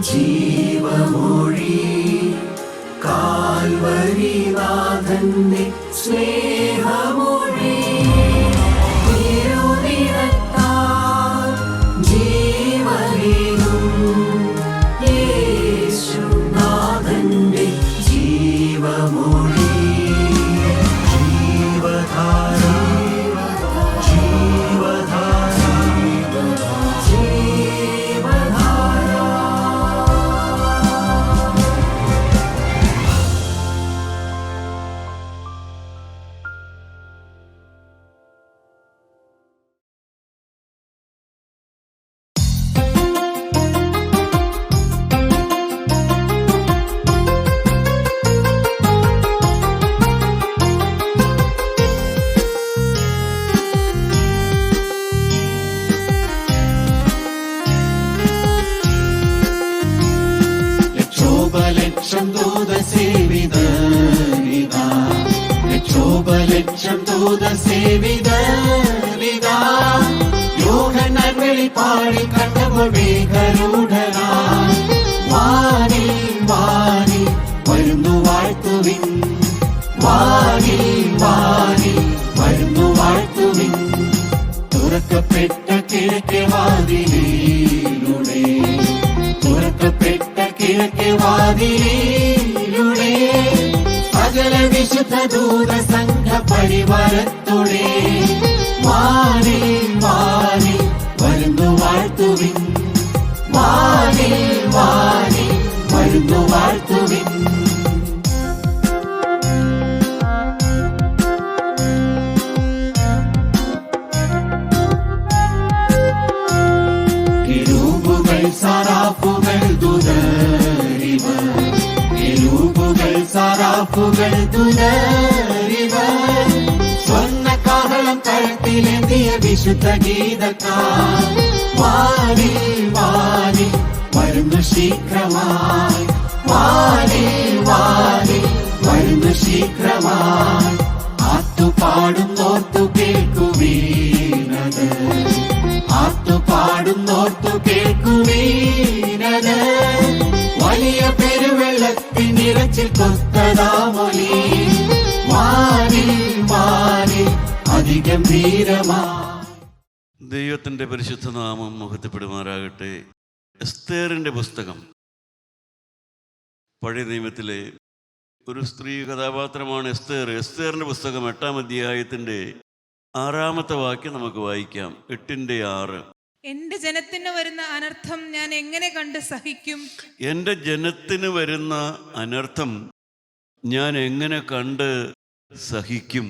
ജീവമൊഴി കാൽവരിനാഥന്റെ സ്നേഹമൊഴി തിരുനിറത്താൽ ജീവനേകും യേശുനാഥന്റെ ജീവമൊഴി ജീവധാര ജീവധാര ജീവധാര. ലക്ഷം ദൂതസേവിതരിതാ ലക്ഷം ദൂതസേവിതരിതാ യോഹന്നാൻ വെളിപ്പാടിൽ കണ്ടപ്പോൾ മേഘരൂഢനായി വാനിൽ വാനിൽ വരുന്നു വാഴ്ത്തുവിൻ വാനിൽ വാനിൽ വരുന്നു വാഴ്ത്തുവിൻ തുറക്കപ്പെട്ട കിഴക്കേ വാതിലിലൂടെ തുറക്കപ്പെട്ട കിഴക്കേ വാതിലിലൂടെ സകല വിശുദ്ധ ദൂത സംഘ പരിവാരത്തോടെ വാനിൽ വാനിൽ വരുന്നു വാഴ്ത്തുവിൻ വാനിൽ വാനിൽ വരുന്നു വാഴ്ത്തുവിൻ. കിരൂബുകൾ സറാഫുകൾ ദൂതരിവർ കിരൂബുകൾ സറാഫുകൾ ദൂതരിവർ സ്വർണ്ണ കാഹളം കഴുത്തിലേന്തിയ വിശുദ്ധ ഗീതക്കാർ വാനിൽ വാനിൽ വരുന്നു ശീഘ്രമായി വാനിൽ വാനിൽ വരുന്നു ശീഘ്രമായി ആത്തുപാടുന്നോർത്തു കേൾക്കുവീനത് ആത്തുപാടുന്നോർത്തു കേൾക്കുവീനത് വലിയ പെരുവെള്ളത്തിനിരച്ചിൽ കൊത്തതാമൊലി വാനിൽ വാനിൽ അതിഗംഭീരമാ. ദൈവത്തിൻ്റെ പരിശുദ്ധ നാമം മഹത്വപ്പെടുമാറാകട്ടെ. എസ്തേറിൻ്റെ പുസ്തകം പഴയ നിയമത്തിലെ ഒരു സ്ത്രീ കഥാപാത്രമാണ് എസ്തേർ. എസ്തേറിൻ്റെ പുസ്തകം 8-ാം അധ്യായത്തിൻ്റെ 6-ാമത്തെ വാക്യം നമുക്ക് വായിക്കാം. 8:6. എന്റെ ജനത്തിന് വരുന്ന അനർത്ഥം ഞാൻ എങ്ങനെ കണ്ട് സഹിക്കും? എൻ്റെ ജനത്തിന് വരുന്ന അനർത്ഥം ഞാൻ എങ്ങനെ കണ്ട് സഹിക്കും?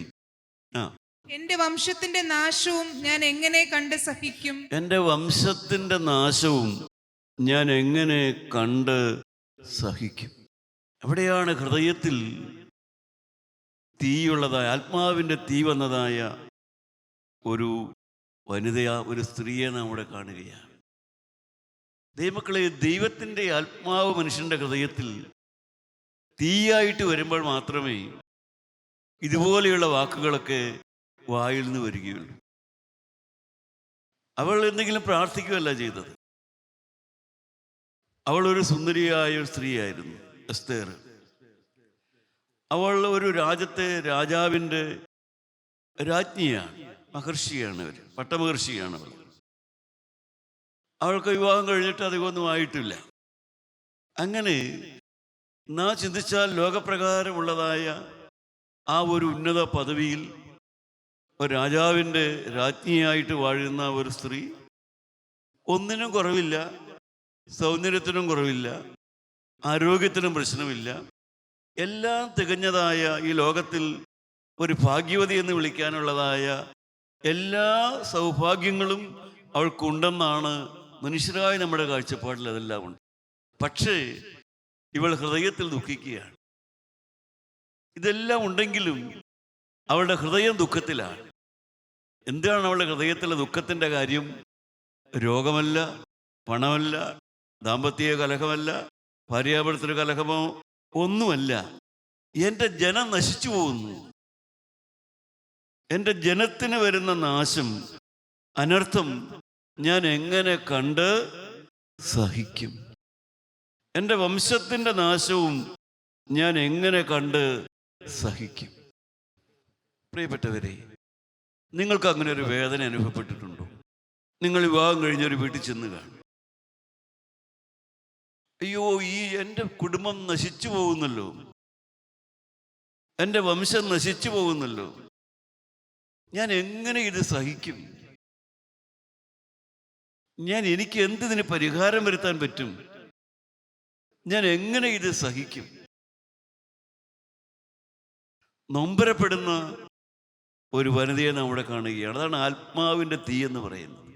എന്റെ വംശത്തിന്റെ നാശവും ഞാൻ എങ്ങനെ കണ്ട് സഹിക്കും? എൻ്റെ വംശത്തിൻ്റെ നാശവും ഞാൻ എങ്ങനെ കണ്ട് സഹിക്കും? അവിടെയാണ് ഹൃദയത്തിൽ തീയുള്ളതായ, ആത്മാവിൻ്റെ തീ വന്നതായ ഒരു വനിതയാ, ഒരു സ്ത്രീയെ നാം ഇവിടെ കാണുകയാണ്. ദൈവമക്കളെ, ദൈവത്തിൻ്റെ ആത്മാവ് മനുഷ്യൻ്റെ ഹൃദയത്തിൽ തീയായിട്ട് വരുമ്പോൾ മാത്രമേ ഇതുപോലെയുള്ള വാക്കുകളൊക്കെ വായിൽ നിന്ന് വരികയുള്ളൂ. അവൾ എന്തെങ്കിലും പ്രാർത്ഥിക്കുകയല്ല ചെയ്തത്. അവൾ ഒരു സുന്ദരിയായ ഒരു സ്ത്രീയായിരുന്നു എസ്തേർ. അവൾ ഒരു രാജാവിൻ്റെ രാജ്ഞിയാണ്, മഹർഷിയാണ്, അവർ പട്ടമഹർഷിയാണ്. അവൾക്ക് വിവാഹം കഴിഞ്ഞിട്ട് അധികമൊന്നും ആയിട്ടില്ല. അങ്ങനെ നാം ചിന്തിച്ചാൽ ലോകപ്രകാരമുള്ളതായ ആ ഒരു ഉന്നത പദവിയിൽ ഒരു രാജാവിൻ്റെ രാജ്ഞിയായിട്ട് വാഴുന്ന ഒരു സ്ത്രീ, ഒന്നിനും കുറവില്ല, സൗന്ദര്യത്തിനും കുറവില്ല, ആരോഗ്യത്തിനും പ്രശ്നമില്ല, എല്ലാം തികഞ്ഞതായ ഈ ലോകത്തിൽ ഒരു ഭാഗ്യവതി എന്ന് വിളിക്കാനുള്ളതായ എല്ലാ സൗഭാഗ്യങ്ങളും അവൾക്കുണ്ടെന്നാണ് മനുഷ്യരായ നമ്മുടെ കാഴ്ചപ്പാടിൽ അതെല്ലാം ഉണ്ട്. പക്ഷേ ഇവൾ ഹൃദയത്തിൽ ദുഃഖിക്കുകയാണ്. ഇതെല്ലാം ഉണ്ടെങ്കിലും അവളുടെ ഹൃദയം ദുഃഖത്തിലാണ്. എന്താണ് അവളുടെ ഹൃദയത്തിലെ ദുഃഖത്തിൻ്റെ കാര്യം? രോഗമല്ല, പണമല്ല, ദാമ്പത്യ കലഹമല്ല, ഭാര്യാഭർത്തൃ കലഹമോ ഒന്നുമല്ല. എൻ്റെ ജനം നശിച്ചു പോകുന്നു, എൻ്റെ ജനത്തിന് വരുന്ന നാശം, അനർത്ഥം ഞാൻ എങ്ങനെ കണ്ട് സഹിക്കും? എൻ്റെ വംശത്തിൻ്റെ നാശവും ഞാൻ എങ്ങനെ കണ്ട് സഹിക്കും? പ്രിയപ്പെട്ടവരെ, നിങ്ങൾക്ക് അങ്ങനെ ഒരു വേദന അനുഭവപ്പെട്ടിട്ടുണ്ടോ? നിങ്ങൾ വിവാഹം കഴിഞ്ഞൊരു വീട്ടിൽ ചെന്ന് കാണും, അയ്യോ എൻ്റെ കുടുംബം നശിച്ചു പോകുന്നല്ലോ, എൻ്റെ വംശം നശിച്ചു പോകുന്നല്ലോ, ഞാൻ എങ്ങനെ ഇത് സഹിക്കും? എനിക്ക് എന്തിന് പരിഹാരം വരുത്താൻ പറ്റും? ഞാൻ എങ്ങനെ ഇത് സഹിക്കും? നൊമ്പരപ്പെടുന്ന ഒരു വനിതയെ നമ്മുടെ കാണുകയാണ്. അതാണ് ആത്മാവിൻ്റെ തീ എന്ന് പറയുന്നത്.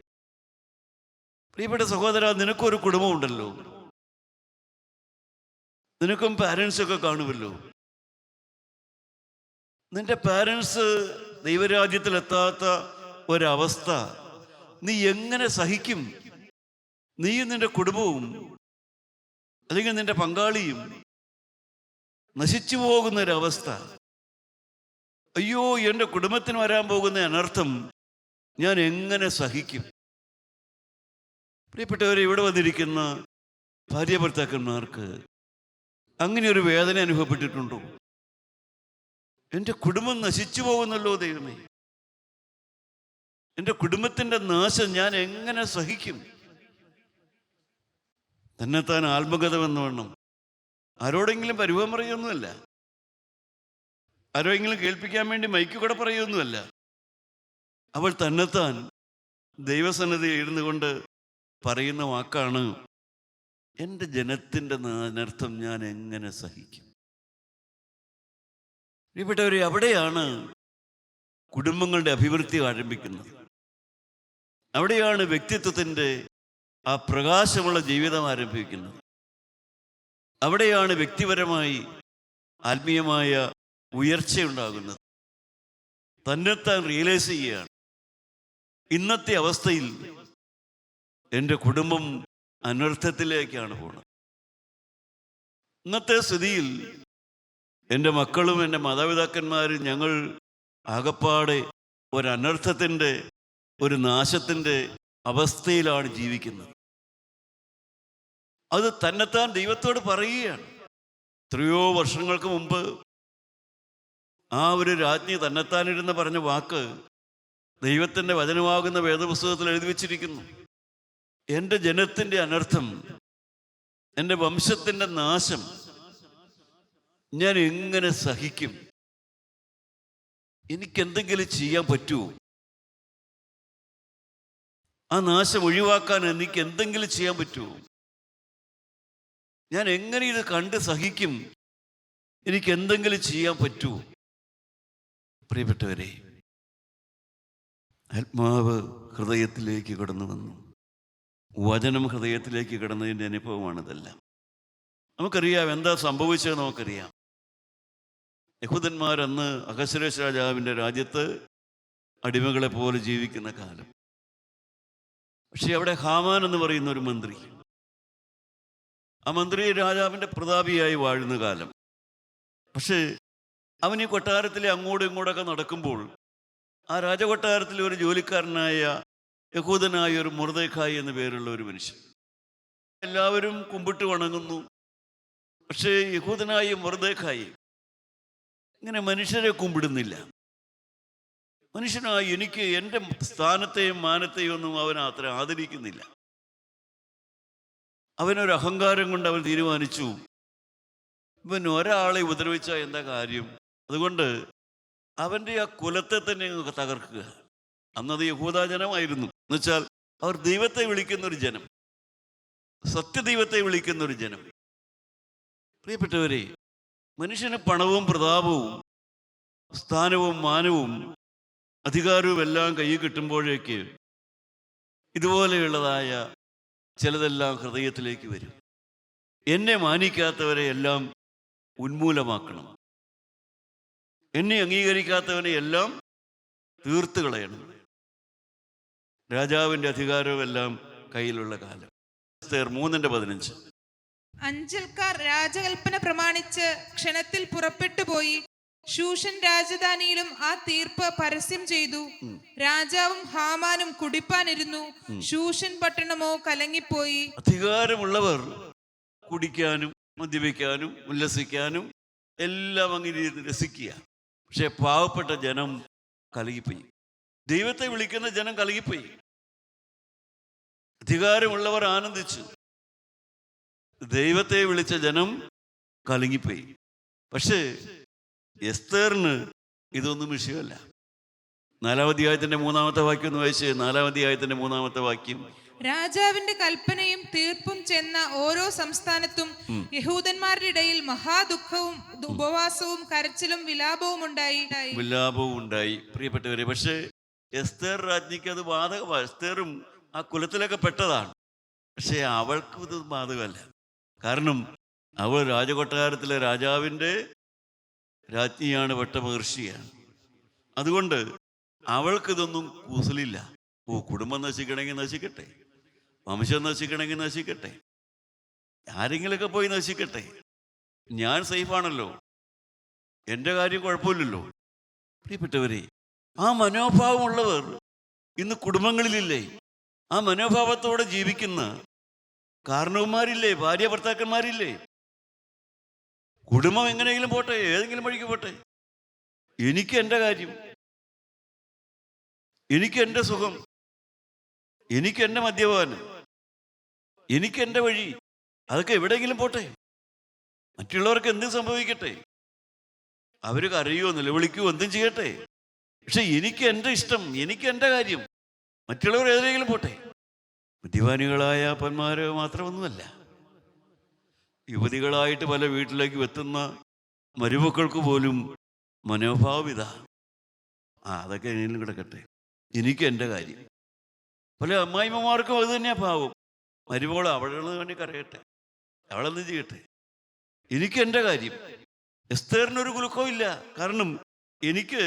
പ്രിയപ്പെട്ട സഹോദര, നിനക്കൊരു കുടുംബമുണ്ടല്ലോ, നിനക്കും പാരൻസൊക്കെ കാണുമല്ലോ. നിന്റെ പാരൻസ് ദൈവരാജ്യത്തിലെത്താത്ത ഒരവസ്ഥ നീ എങ്ങനെ സഹിക്കും? നീയും നിന്റെ കുടുംബവും അല്ലെങ്കിൽ നിന്റെ പങ്കാളിയും നശിച്ചു പോകുന്നൊരവസ്ഥ. അയ്യോ, എൻ്റെ കുടുംബത്തിന് വരാൻ പോകുന്ന അനർത്ഥം ഞാൻ എങ്ങനെ സഹിക്കും? പ്രിയപ്പെട്ടവരെ, ഇവിടെ വന്നിരിക്കുന്ന ഭാര്യ ഭർത്താക്കന്മാർക്ക് അങ്ങനെ ഒരു വേദന അനുഭവപ്പെട്ടിട്ടുണ്ടോ? എൻ്റെ കുടുംബം നശിച്ചു പോകുന്നല്ലോ ദൈവമേ, എൻ്റെ കുടുംബത്തിൻ്റെ നാശം ഞാൻ എങ്ങനെ സഹിക്കും? തന്നെത്താൻ ആത്മഗതമെന്ന് വേണം. ആരോടെങ്കിലും പരിഭവം പറയുമൊന്നുമല്ല, ആരോടെങ്കിലും കേൾപ്പിക്കാൻ വേണ്ടി മൈക്ക് കൂടെ പറയുമൊന്നുമല്ല. അവൾ തന്നെത്താൻ ദൈവസന്നിധി ഇരുന്നു കൊണ്ട് പറയുന്ന വാക്കാണ്, എൻ്റെ ജനത്തിൻ്റെ അനർത്ഥം ഞാൻ എങ്ങനെ സഹിക്കും? പ്രിയപ്പെട്ടവരെ, അവിടെയാണ് കുടുംബങ്ങളുടെ അഭിവൃദ്ധി ആരംഭിക്കുന്നത്. അവിടെയാണ് വ്യക്തിത്വത്തിൻ്റെ ആ പ്രകാശമുള്ള ജീവിതം ആരംഭിക്കുന്നത്. അവിടെയാണ് വ്യക്തിപരമായി ആത്മീയമായ ഉയർച്ചയുണ്ടാകുന്നത്. തന്നെത്താൻ റിയലൈസ് ചെയ്യുകയാണ്, ഇന്നത്തെ അവസ്ഥയിൽ എൻ്റെ കുടുംബം അനർത്ഥത്തിലേക്കാണ് പോകുന്നത്. ഇന്നത്തെ സ്ഥിതിയിൽ എൻ്റെ മക്കളും എൻ്റെ മാതാപിതാക്കന്മാരും ഞങ്ങൾ ആകപ്പാടെ ഒരനർത്ഥത്തിൻ്റെ, ഒരു നാശത്തിൻ്റെ അവസ്ഥയിലാണ് ജീവിക്കുന്നത്. അത് തന്നെത്താൻ ദൈവത്തോട് പറയുകയാണ്. എത്രയോ വർഷങ്ങൾക്ക് മുമ്പ് ആ ഒരു രാജ്ഞി തന്നെത്താനിരുന്ന് പറഞ്ഞ വാക്ക് ദൈവത്തിൻ്റെ വചനമാകുന്ന വേദപുസ്തകത്തിൽ എഴുതി വച്ചിരിക്കുന്നു. എൻ്റെ ജനത്തിൻ്റെ അനർത്ഥം, എൻ്റെ വംശത്തിൻ്റെ നാശം ഞാൻ എങ്ങനെ സഹിക്കും? എനിക്കെന്തെങ്കിലും ചെയ്യാൻ പറ്റുമോ? ആ നാശം ഒഴിവാക്കാൻ എനിക്ക് എന്തെങ്കിലും ചെയ്യാൻ പറ്റുമോ? ഞാൻ എങ്ങനെ ഇത് കണ്ട് സഹിക്കും? എനിക്ക് എന്തെങ്കിലും ചെയ്യാൻ പറ്റുമോ? പ്രിയപ്പെട്ടവരെ, ആത്മാവ് ഹൃദയത്തിലേക്ക് കടന്നു വന്നു, വചനം ഹൃദയത്തിലേക്ക് കടന്നതിൻ്റെ അനുഭവമാണിതെല്ലാം. നമുക്കറിയാം എന്താ സംഭവിച്ചത്. നമുക്കറിയാം, യഹൂദന്മാരന്ന് അഹശ്വേരോശ് രാജാവിൻ്റെ രാജ്യത്ത് അടിമകളെ പോലെ ജീവിക്കുന്ന കാലം. പക്ഷെ അവിടെ ഹാമാൻ എന്ന് പറയുന്ന ഒരു മന്ത്രി, ആ മന്ത്രി രാജാവിൻ്റെ പ്രതാപിയായി വാഴുന്ന കാലം. പക്ഷേ അവൻ ഈ കൊട്ടാരത്തിലെ അങ്ങോട്ടും ഇങ്ങോട്ടൊക്കെ നടക്കുമ്പോൾ ആ രാജകൊട്ടാരത്തിലെ ഒരു ജോലിക്കാരനായ യഹൂദനായ ഒരു മൊർദെഖായി എന്ന പേരുള്ള ഒരു മനുഷ്യൻ, എല്ലാവരും കുമ്പിട്ട് വണങ്ങുന്നു. പക്ഷേ യഹൂദനായ മൊർദെഖായി ഇങ്ങനെ മനുഷ്യരെ കുമ്പിടുന്നില്ല. മനുഷ്യനായി എനിക്ക് എൻ്റെ സ്ഥാനത്തെയും മാനത്തെയും ഒന്നും അവൻ അത്ര ആദരിക്കുന്നില്ല. അവനൊരു അഹങ്കാരം കൊണ്ട് അവൻ തീരുമാനിച്ചു, ഇവൻ ഒരാളെ ഉപദ്രവിച്ചാൽ എന്താ കാര്യം, അതുകൊണ്ട് അവൻ്റെ ആ കുലത്തെ തന്നെ തകർക്കുക. അന്നത് യഹൂദാജനമായിരുന്നു. എന്നുവെച്ചാൽ അവർ ദൈവത്തെ വിളിക്കുന്നൊരു ജനം, സത്യദൈവത്തെ വിളിക്കുന്നൊരു ജനം. പ്രിയപ്പെട്ടവരെ, മനുഷ്യന് പണവും പ്രതാപവും സ്ഥാനവും മാനവും അധികാരവും എല്ലാം കയ്യിൽ കിട്ടുമ്പോഴേക്ക് ഇതുപോലെയുള്ളതായ ചിലതെല്ലാം ഹൃദയത്തിലേക്ക് വരും. എന്നെ മാനിക്കാത്തവരെ എല്ലാം ഉന്മൂലമാക്കണം, എന്നെ അംഗീകരിക്കാത്തവനെ എല്ലാം തീർത്ത് കളയണം. രാജാവിൻ്റെ അധികാരമെല്ലാം കയ്യിലുള്ള കാലം. 3:15. അഞ്ചൽക്കാർ രാജകൽപ്പന പ്രമാണിച്ച് ക്ഷണത്തിൽ പുറപ്പെട്ടു പോയി ശൂഷൻ രാജധാനിയിലും ആ തീർപ്പ് പരസ്യം ചെയ്തു. രാജാവും ഹാമാനും കുടിപ്പാനിരുന്നു. ശൂഷൻ പട്ടണമോ കലങ്ങിപ്പോയി. അധികാരമുള്ളവർ കുടിക്കാനും മദ്യപിക്കാനും ഉല്ലസിക്കാനും എല്ലാം അങ്ങനെ രസിക്കുക. പക്ഷെ പാവപ്പെട്ട ജനം കലകിപ്പോയി. ദൈവത്തെ വിളിക്കുന്ന ജനം കലകിപ്പോയി. അധികാരമുള്ളവർ ആനന്ദിച്ചു, ദൈവത്തെ വിളിച്ച ജനം കലങ്ങിപ്പോയി. പക്ഷേ എസ്തേറിന് ഇതൊന്നും വിഷയമല്ല. 4-ാം അധ്യായത്തിന്റെ 3-ാമത്തെ വാക്യം ഒന്ന് വായിച്ചേ. 4-ാം അധ്യായത്തിന്റെ 3-ാമത്തെ വാക്യം. രാജാവിന്റെ കൽപ്പനയും തീർപ്പും ചെന്ന ഓരോ സംസ്ഥാനത്തും യഹൂദന്മാരുടെ ഇടയിൽ മഹാദുഃഖവും ഉപവാസവും കരച്ചിലും വിലാപവും ഉണ്ടായി. പ്രിയപ്പെട്ടവരെ, പക്ഷേ എസ്തേർ രാജ്ഞിക്ക് അത് ബാധകമാണ്. എസ്തേറും ആ കുലത്തിലൊക്കെ പെട്ടതാണ്. പക്ഷേ അവൾക്കും ഇത് ബാധകമല്ല. കാരണം അവൾ രാജകൊട്ടാരത്തിലെ രാജാവിൻ്റെ രാജ്ഞിയാണ്, വട്ടമഹർഷിയാണ്. അതുകൊണ്ട് അവൾക്കിതൊന്നും കൂസലില്ല. കുടുംബം നശിക്കണമെങ്കിൽ നശിക്കട്ടെ, വംശം നശിക്കണമെങ്കിൽ നശിക്കട്ടെ, ആരെങ്കിലൊക്കെ പോയി നശിക്കട്ടെ, ഞാൻ സേഫാണല്ലോ, എൻ്റെ കാര്യം കുഴപ്പമില്ലല്ലോ. പ്രിയപ്പെട്ടവരെ, ആ മനോഭാവമുള്ളവർ ഇന്ന് കുടുംബങ്ങളിലില്ലേ? ആ മനോഭാവത്തോടെ ജീവിക്കുന്ന കാരണവന്മാരില്ലേ? ഭാര്യ ഭർത്താക്കന്മാരില്ലേ? കുടുംബം എങ്ങനെയെങ്കിലും പോട്ടെ, ഏതെങ്കിലും വഴിക്ക് പോട്ടെ, എനിക്ക് എൻ്റെ കാര്യം, എനിക്ക് എൻ്റെ സുഖം, എനിക്ക് എൻ്റെ മദ്യപാനം, എനിക്ക് എൻ്റെ വഴി, അതൊക്കെ എവിടെയെങ്കിലും പോട്ടെ, മറ്റുള്ളവർക്ക് എന്തും സംഭവിക്കട്ടെ, അവർ കരയോ നിലവിളിക്കുകയോ എന്തും ചെയ്യട്ടെ. പക്ഷെ എനിക്ക് എൻ്റെ ഇഷ്ടം, എനിക്ക് എൻ്റെ കാര്യം, മറ്റുള്ളവർ ഏതെങ്കിലും പോട്ടെ. ബുദ്ധിമാനികളായ അപ്പന്മാര് മാത്രമൊന്നുമല്ല, യുവതികളായിട്ട് പല വീട്ടിലേക്ക് എത്തുന്ന മരുമക്കൾക്ക് പോലും മനോഭാവം ഇതാ. അതൊക്കെ എങ്ങനെയും കിടക്കട്ടെ, എനിക്ക് എൻ്റെ കാര്യം. പല അമ്മായിമ്മമാർക്കും അത് തന്നെയാ ഭാവം. മരുമകൾ അവളെന്ന് വേണ്ടി കരയട്ടെ, അവളെന്ത് ചെയ്യട്ടെ, എനിക്ക് എൻ്റെ കാര്യം. എസ്തേറിനൊരു കുലുക്കവും ഇല്ല. കാരണം എനിക്ക്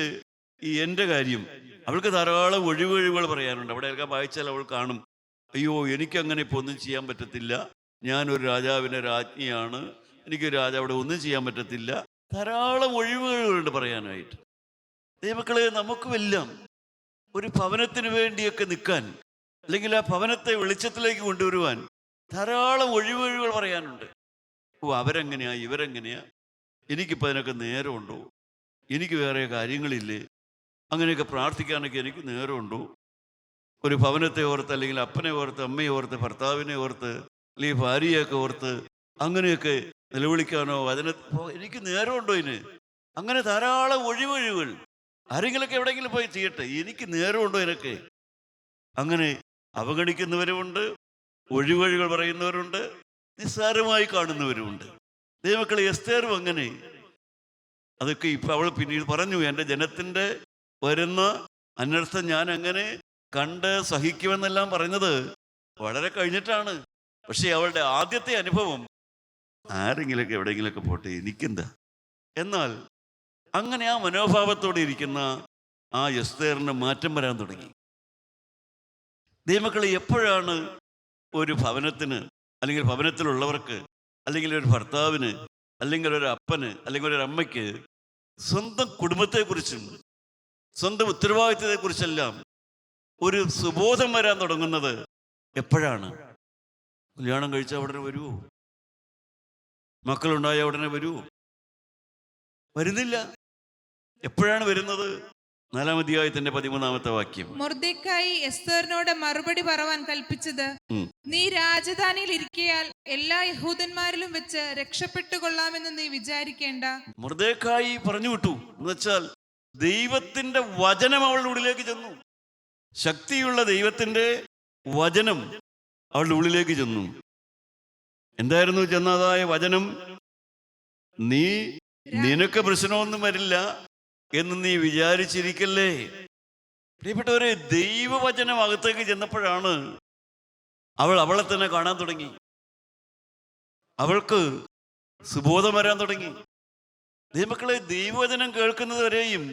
ഈ എൻ്റെ കാര്യം. അവൾക്ക് ധാരാളം ഒഴിവുകൾ പറയാനുണ്ട്. അവിടെ ഒക്കെ വായിച്ചാൽ അവൾ കാണും, അയ്യോ എനിക്കങ്ങനെ ഇപ്പോൾ ഒന്നും ചെയ്യാൻ പറ്റത്തില്ല, ഞാനൊരു രാജാവിൻ്റെ രാജ്ഞിയാണ്, എനിക്ക് രാജാവിടെ ഒന്നും ചെയ്യാൻ പറ്റത്തില്ല. ധാരാളം ഒഴിവുകളുണ്ട് പറയാനായിട്ട്. ദൈവമക്കളെ, നമുക്കുമെല്ലാം ഒരു ഭവനത്തിന് വേണ്ടിയൊക്കെ നിൽക്കാൻ, അല്ലെങ്കിൽ ആ ഭവനത്തെ വെളിച്ചത്തിലേക്ക് കൊണ്ടുവരുവാൻ ധാരാളം ഒഴിവുകൾ പറയാനുണ്ട്. അവരെങ്ങനെയാ, ഇവരെങ്ങനെയാ, എനിക്കിപ്പോൾ അതിനൊക്കെ നേരമുണ്ടോ, എനിക്ക് വേറെ കാര്യങ്ങളില്ലേ, അങ്ങനെയൊക്കെ പ്രാർത്ഥിക്കാനൊക്കെ എനിക്ക് നേരമുണ്ടോ? ഒരു ഭവനത്തെ ഓർത്ത്, അല്ലെങ്കിൽ അപ്പനെ ഓർത്ത്, അമ്മയെ ഓർത്ത്, ഭർത്താവിനെ ഓർത്ത്, അല്ലെങ്കിൽ ഭാര്യയൊക്കെ ഓർത്ത് അങ്ങനെയൊക്കെ നിലവിളിക്കാനോ എനിക്ക് നേരമുണ്ടോ? ഇതിന് അങ്ങനെ ധാരാളം ഒഴിവുകൾ. ആരെങ്കിലൊക്കെ എവിടെയെങ്കിലും പോയി ചെയ്യട്ടെ, എനിക്ക് നേരമുണ്ടോ ഇതിനൊക്കെ? അങ്ങനെ അവഗണിക്കുന്നവരുമുണ്ട്, ഒഴിവുകൾ പറയുന്നവരുണ്ട്, നിസ്സാരമായി കാണുന്നവരുമുണ്ട്. ദൈവമക്കളെ, എസ്തേറും അങ്ങനെ. അതൊക്കെ ഇപ്പം അവൾ പിന്നീട് പറഞ്ഞു, എൻ്റെ ജനത്തിൻ്റെ വരുന്ന അനർത്ഥം ഞാൻ അങ്ങനെ കണ്ട് സഹിക്കുമെന്നെല്ലാം പറയുന്നത് വളരെ കഴിഞ്ഞിട്ടാണ്. പക്ഷെ അവളുടെ ആദ്യത്തെ അനുഭവം, ആരെങ്കിലൊക്കെ എവിടെയെങ്കിലൊക്കെ പോട്ടെ, എനിക്കെന്താ. എന്നാൽ അങ്ങനെ ആ മനോഭാവത്തോടെ ഇരിക്കുന്ന ആ എസ്തേറിന് മാറ്റം വരാൻ തുടങ്ങി. ദൈവമക്കളെ, എപ്പോഴാണ് ഒരു ഭവനത്തിന്, അല്ലെങ്കിൽ ഭവനത്തിലുള്ളവർക്ക്, അല്ലെങ്കിൽ ഒരു ഭർത്താവിന്, അല്ലെങ്കിൽ ഒരു അപ്പന്, അല്ലെങ്കിൽ ഒരു അമ്മയ്ക്ക് സ്വന്തം കുടുംബത്തെക്കുറിച്ചും സ്വന്തം ഉത്തരവാദിത്തത്തെക്കുറിച്ചെല്ലാം ഒരു സുബോധം വരാൻ തുടങ്ങുന്നത് എപ്പോഴാണ്? കല്യാണം കഴിച്ച ഉടനെ വരുമോ? മക്കളുണ്ടായ ഉടനെ വരുമോ? വരുന്നില്ല. എപ്പോഴാണ് വരുന്നത്? 4-ാം അധ്യായത്തിന്റെ 13-ാമത്തെ വാക്യം. മൊർദെഖായി എസ്തേറിനോട് മറുപടി പറവാൻ കൽപ്പിച്ചത്, നീ രാജധാനിയിൽ ഇരിക്കയാൽ എല്ലാ യഹൂദന്മാരിലും വെച്ച് രക്ഷപ്പെട്ടുകൊള്ളാമെന്ന് നീ വിചാരിക്കേണ്ട. മൊർദെഖായി പറഞ്ഞു വിട്ടു എന്ന് വെച്ചാൽ ദൈവത്തിന്റെ വചനം അവളുടെ ഉള്ളിലേക്ക് ചെന്നു. ശക്തിയുള്ള ദൈവത്തിന്റെ വചനം അവളുടെ ഉള്ളിലേക്ക് ചെന്നു. എന്തായിരുന്നു ചെന്നതായ വചനം? നിനക്ക് പ്രശ്നമൊന്നും വരില്ല എന്ന് നീ വിചാരിച്ചിരിക്കല്ലേ. പ്രിയപ്പെട്ടവരെ, ദൈവവചനം അകത്തേക്ക് ചെന്നപ്പോഴാണ് അവളെ തന്നെ കാണാൻ തുടങ്ങി. അവൾക്ക് സുബോധം വരാൻ തുടങ്ങി. ദൈവമക്കളെ, ദൈവവചനം കേൾക്കുന്നത് വരെയും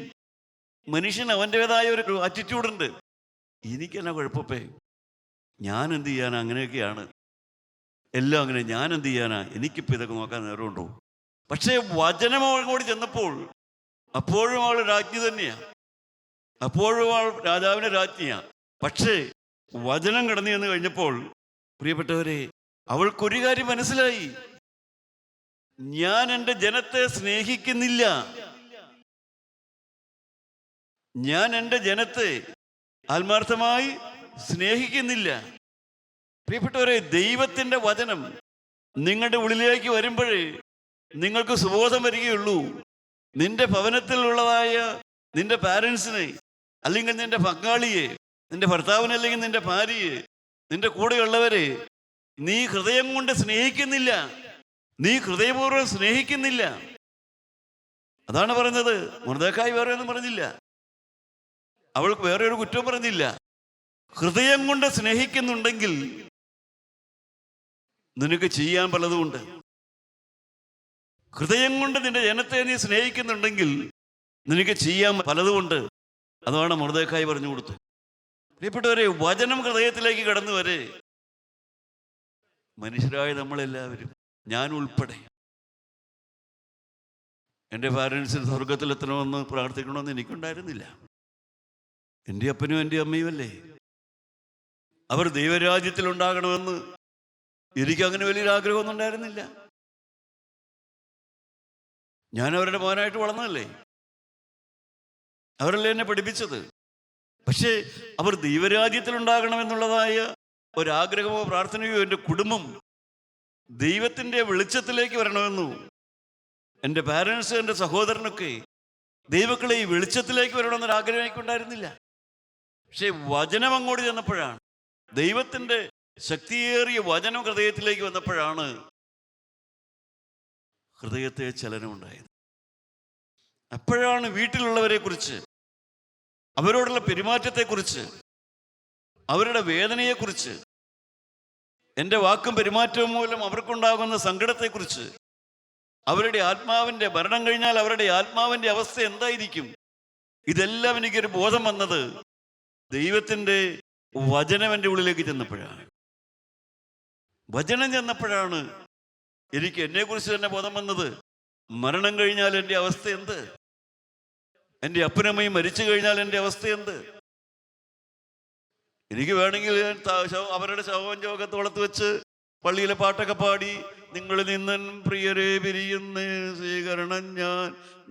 മനുഷ്യൻ അവൻ്റെതായ ഒരു ആറ്റിറ്റ്യൂഡുണ്ട്. എനിക്കെന്നാ കുഴപ്പപ്പേ, ഞാൻ എന്ത് ചെയ്യാനാ, അങ്ങനെയൊക്കെയാണ് എല്ലാം അങ്ങനെ, ഞാൻ എന്ത് ചെയ്യാനാ, എനിക്കിപ്പോൾ ഇതൊക്കെ നോക്കാൻ നേരമുണ്ടോ? പക്ഷേ വചനം അവളോട് ചെന്നപ്പോൾ അപ്പോഴും അവൾ രാജ്ഞി തന്നെയാണ്, അപ്പോഴും അവൾ രാജാവിൻ്റെ രാജ്ഞിയാണ്. പക്ഷേ വചനം കടന്നു ചെന്ന് കഴിഞ്ഞപ്പോൾ പ്രിയപ്പെട്ടവരെ, അവൾക്കൊരു കാര്യം മനസ്സിലായി. ഞാൻ എൻ്റെ ജനത്തെ സ്നേഹിക്കുന്നില്ല. ഞാൻ എൻ്റെ ജനത്തെ ആത്മാർത്ഥമായി സ്നേഹിക്കുന്നില്ല. പ്രിയപ്പെട്ടവരെ, ദൈവത്തിൻ്റെ വചനം നിങ്ങളുടെ ഉള്ളിലേക്ക് വരുമ്പോഴേ നിങ്ങൾക്ക് സുബോധം വരികയുള്ളൂ. നിന്റെ ഭവനത്തിലുള്ളതായ നിന്റെ പാരൻസിനെ, അല്ലെങ്കിൽ നിന്റെ പങ്കാളിയെ, നിന്റെ ഭർത്താവിനെ, അല്ലെങ്കിൽ നിന്റെ ഭാര്യയെ, നിന്റെ കൂടെയുള്ളവരെ നീ ഹൃദയം കൊണ്ട് സ്നേഹിക്കുന്നില്ല. നീ ഹൃദയപൂർവ്വം സ്നേഹിക്കുന്നില്ല. അതാണ് പറഞ്ഞത്. മൊർദെഖായി വേറെ ഒന്നും പറഞ്ഞില്ല, അവൾക്ക് വേറെ ഒരു കുറ്റവും പറഞ്ഞില്ല. ഹൃദയം കൊണ്ട് സ്നേഹിക്കുന്നുണ്ടെങ്കിൽ നിനക്ക് ചെയ്യാൻ പലതുമുണ്ട്. ഹൃദയം കൊണ്ട് നിന്റെ ജനത്തെ നീ സ്നേഹിക്കുന്നുണ്ടെങ്കിൽ നിനക്ക് ചെയ്യാൻ പലതുമുണ്ട്. അതാണ് മൊർദെഖായി പറഞ്ഞു കൊടുത്തു. പ്രിയപ്പെട്ടവരെ, വചനം ഹൃദയത്തിലേക്ക് കടന്നു വരെ മനുഷ്യരായ നമ്മളെല്ലാവരും, ഞാൻ ഉൾപ്പെടെ, എൻ്റെ പാരൻസിന് സ്വർഗത്തിലെത്തണമെന്ന് പ്രാർത്ഥിക്കണമെന്ന് എനിക്കുണ്ടായിരുന്നില്ല. എൻ്റെ അപ്പനും എൻ്റെ അമ്മയും അല്ലേ, അവർ ദൈവരാജ്യത്തിലുണ്ടാകണമെന്ന് എനിക്കങ്ങനെ വലിയൊരു ആഗ്രഹമൊന്നും ഉണ്ടായിരുന്നില്ല. ഞാൻ അവരുടെ മോനായിട്ട് വളർന്നതല്ലേ, അവരല്ലേ എന്നെ പഠിപ്പിച്ചത്. പക്ഷേ അവർ ദൈവരാജ്യത്തിലുണ്ടാകണമെന്നുള്ളതായ ഒരാഗ്രഹമോ പ്രാർത്ഥനയോ എൻ്റെ കുടുംബം ദൈവത്തിൻ്റെ വെളിച്ചത്തിലേക്ക് വരണമെന്നു, എൻ്റെ പാരൻസ്, എൻ്റെ സഹോദരനൊക്കെ ദൈവക്കളെ ഈ വെളിച്ചത്തിലേക്ക് വരണമെന്നൊരാഗ്രഹം എനിക്കുണ്ടായിരുന്നില്ല. പക്ഷേ വചനം അങ്ങോട്ട് ചെന്നപ്പോഴാണ്, ദൈവത്തിൻ്റെ ശക്തിയേറിയ വചനം ഹൃദയത്തിലേക്ക് വന്നപ്പോഴാണ് ഹൃദയത്തെ ചലനമുണ്ടായത്. അപ്പോഴാണ് വീട്ടിലുള്ളവരെ കുറിച്ച്, അവരോടുള്ള പെരുമാറ്റത്തെക്കുറിച്ച്, അവരുടെ വേദനയെക്കുറിച്ച്, എൻ്റെ വാക്കും പെരുമാറ്റവും മൂലം അവർക്കുണ്ടാകുന്ന സങ്കടത്തെക്കുറിച്ച്, അവരുടെ ആത്മാവിൻ്റെ മരണം കഴിഞ്ഞാൽ അവരുടെ ആത്മാവിൻ്റെ അവസ്ഥ എന്തായിരിക്കും, ഇതെല്ലാം എനിക്കൊരു ബോധം വന്നത് ദൈവത്തിൻ്റെ വചനം എൻ്റെ ഉള്ളിലേക്ക് ചെന്നപ്പോഴാണ്. വചനം ചെന്നപ്പോഴാണ് എനിക്ക് എന്നെക്കുറിച്ച് തന്നെ ബോധം വന്നത്. മരണം കഴിഞ്ഞാൽ എൻ്റെ അവസ്ഥ എന്ത്, എൻ്റെ അപ്പനമ്മയും മരിച്ചു കഴിഞ്ഞാൽ എൻ്റെ അവസ്ഥ എന്ത്. എനിക്ക് വേണമെങ്കിൽ അവരുടെ ശവഞ്ചോകത്തോളത്ത് വെച്ച് പള്ളിയിലെ പാട്ടൊക്കെ പാടി, നിങ്ങൾ നിന്നൻ പ്രിയരെ പിരിയുന്ന സ്വീകരണം ഞാൻ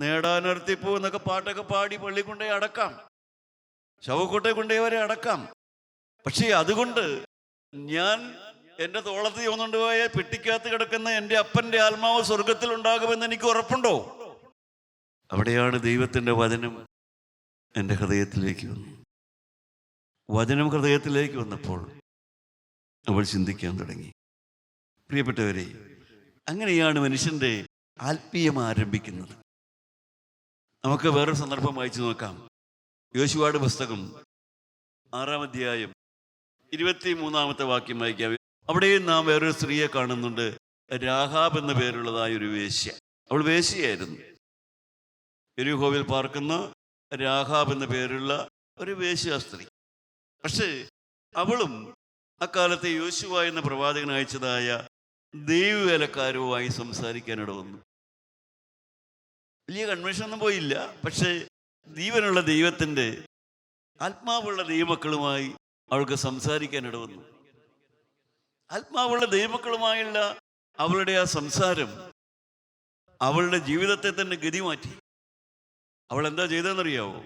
നേടാനർത്തിപ്പോ എന്നൊക്കെ പാട്ടൊക്കെ പാടി പള്ളി കൊണ്ടേ അടക്കാം, ശവക്കൂട്ടെ കൊണ്ടേ വരെ അടക്കാം. പക്ഷേ അതുകൊണ്ട് ഞാൻ എൻ്റെ തോളത്ത് ചുമന്നുകൊണ്ട് പോയ പെട്ടിക്കകത്ത് കിടക്കുന്ന എൻ്റെ അപ്പൻ്റെ ആത്മാവ് സ്വർഗത്തിൽ ഉണ്ടാകുമെന്ന് എനിക്ക് ഉറപ്പുണ്ടോ? അവിടെയാണ് ദൈവത്തിൻ്റെ വചനം എൻ്റെ ഹൃദയത്തിലേക്ക് വന്നു. വചനം ഹൃദയത്തിലേക്ക് വന്നപ്പോൾ അവൾ ചിന്തിക്കാൻ തുടങ്ങി. പ്രിയപ്പെട്ടവരെ, അങ്ങനെയാണ് മനുഷ്യൻ്റെ ആത്മീയം ആരംഭിക്കുന്നത്. നമുക്ക് വേറൊരു സന്ദർഭം വായിച്ചു നോക്കാം. യോശുവയുടെ പുസ്തകം 6-ാം അധ്യായം 23-ാമത്തെ വാക്യം വായിക്കാം. അവിടെയും നാം വേറൊരു സ്ത്രീയെ കാണുന്നുണ്ട്, രാഹാബ് എന്ന പേരുള്ളതായ ഒരു വേശ്യ. അവൾ വേശ്യയായിരുന്നു. യെരിഹോവിൽ പാർക്കുന്ന രാഹാബ് എന്ന പേരുള്ള ഒരു വേശ്യ സ്ത്രീ. പക്ഷേ അവളും അക്കാലത്തെ യോശുവ എന്ന പ്രവാചകൻ അയച്ചതായ ദൈവവേലക്കാരുമായി സംസാരിക്കാനിട വന്നു. വലിയ കൺവെൻഷനൊന്നും പോയില്ല. പക്ഷേ ജീവനുള്ള ദൈവത്തിൻ്റെ ആത്മാവുള്ള ദൈവമക്കളുമായി അവൾക്ക് സംസാരിക്കാനിട വന്നു. ആത്മാവുള്ള ദൈവമക്കളുമായുള്ള അവളുടെ ആ സംസാരം അവളുടെ ജീവിതത്തെ തന്നെ ഗതി മാറ്റി. അവൾ എന്താ ചെയ്തതെന്നറിയാവോ?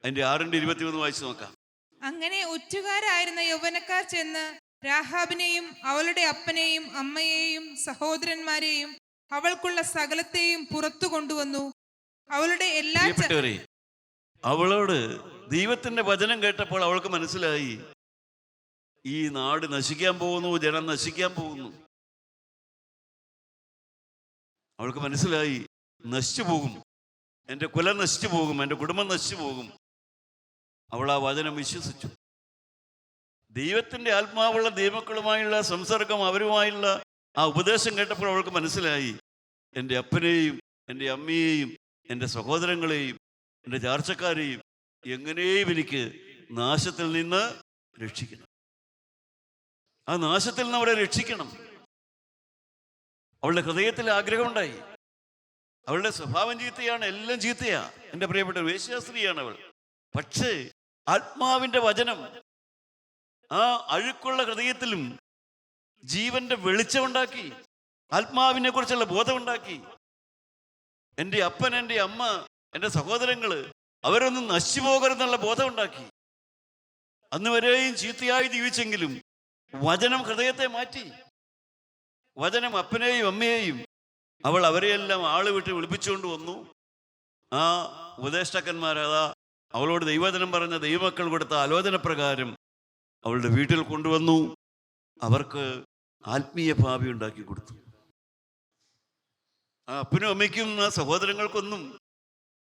അതിൻ്റെ 6-21 വായിച്ചു നോക്കാം. അങ്ങനെ ഒറ്റുകാരായിരുന്ന യൗവനക്കാർ ചെന്ന് രാഹാബിനെയും അവളുടെ അപ്പനെയും അമ്മയെയും സഹോദരന്മാരെയും അവൾക്കുള്ള സകലത്തെയും പുറത്തു കൊണ്ടുവന്നു. അവളുടെ എല്ലാ അവളോട് ദൈവത്തിന്റെ വചനം കേട്ടപ്പോൾ അവൾക്ക് മനസ്സിലായി, ഈ നാട് നശിക്കാൻ പോകുന്നു, ജനം നശിക്കാൻ പോകുന്നു. അവൾക്ക് മനസ്സിലായി, നശിച്ചു പോകും, എൻ്റെ കുലം നശിച്ചു പോകും, എൻ്റെ കുടുംബം നശിച്ചു പോകും. അവൾ ആ വചനം വിശ്വസിച്ചു. ദൈവത്തിൻ്റെ ആത്മാവുള്ള ദൈവമക്കളുമായുള്ള സംസർഗം, അവരുമായുള്ള ആ ഉപദേശം കേട്ടപ്പോൾ അവൾക്ക് മനസ്സിലായി, എൻ്റെ അപ്പനെയും എൻ്റെ അമ്മയെയും എൻ്റെ സഹോദരങ്ങളെയും എൻ്റെ ചാർച്ചക്കാരെയും എങ്ങനെയും എനിക്ക് നാശത്തിൽ നിന്ന് രക്ഷിക്കണം. ആ നാശത്തിൽ നിന്ന് അവരെ രക്ഷിക്കണം. അവളുടെ ഹൃദയത്തിൽ ആഗ്രഹമുണ്ടായി. അവളുടെ സ്വഭാവം ചീത്തയാണ്, എല്ലാം ചീത്തയാ. എൻ്റെ പ്രിയപ്പെട്ട വേശ്യാസ്ത്രീയാണ് അവൾ. പക്ഷേ ആത്മാവിൻ്റെ വചനം ആ അഴുക്കുള്ള ഹൃദയത്തിലും ജീവന്റെ വെളിച്ചമുണ്ടാക്കി. ആത്മാവിനെ കുറിച്ചുള്ള ബോധമുണ്ടാക്കി. എൻ്റെ അപ്പൻ, എൻ്റെ അമ്മ, എൻ്റെ സഹോദരങ്ങള് അവരൊന്നും നശിച്ചു പോകരുതെന്നുള്ള ബോധമുണ്ടാക്കി. അന്ന് വരെയും ചീത്തയായി ജീവിച്ചെങ്കിലും വചനം ഹൃദയത്തെ മാറ്റി. വചനം അപ്പനെയും അമ്മയെയും അവരെയെല്ലാം ആള് വിട്ട് വിളിപ്പിച്ചുകൊണ്ട് വന്നു. ആ ഉപദേഷ്ടാക്കന്മാരതാ അവളോട് ദൈവവചനം പറഞ്ഞ ദൈവമക്കൾ കൊടുത്ത ആലോചന പ്രകാരം അവളുടെ വീട്ടിൽ കൊണ്ടുവന്നു. അവർക്ക് ആത്മീയ ഭാവി ഉണ്ടാക്കി കൊടുത്തു. ആ അപ്പനും അമ്മയ്ക്കും ആ സഹോദരങ്ങൾക്കൊന്നും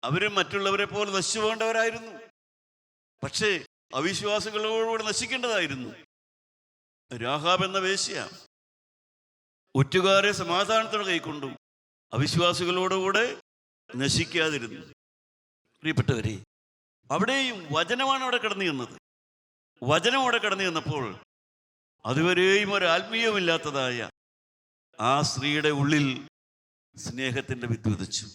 അവരും മറ്റുള്ളവരെ പോലെ നശിച്ചു പോകേണ്ടവരായിരുന്നു. പക്ഷേ അവിശ്വാസികളോടുകൂടെ നശിക്കേണ്ടതായിരുന്നു. രാഹാബ് എന്ന വേശ്യ ഒറ്റുകാരെ സമാധാനത്തോടെ കൈക്കൊണ്ടു, അവിശ്വാസികളോടുകൂടെ നശിക്കാതിരുന്നു. പ്രിയപ്പെട്ടവരെ, അവിടെയും വചനമാണ് അവിടെ കടന്നു ചെന്നത്. വചനം അവിടെ കടന്നു ചെന്നപ്പോൾ അതുവരെയും ഒരു ആത്മീയമില്ലാത്തതായ ആ സ്ത്രീയുടെ ഉള്ളിൽ സ്നേഹത്തിൻ്റെ വിത്ത് വിതച്ചു.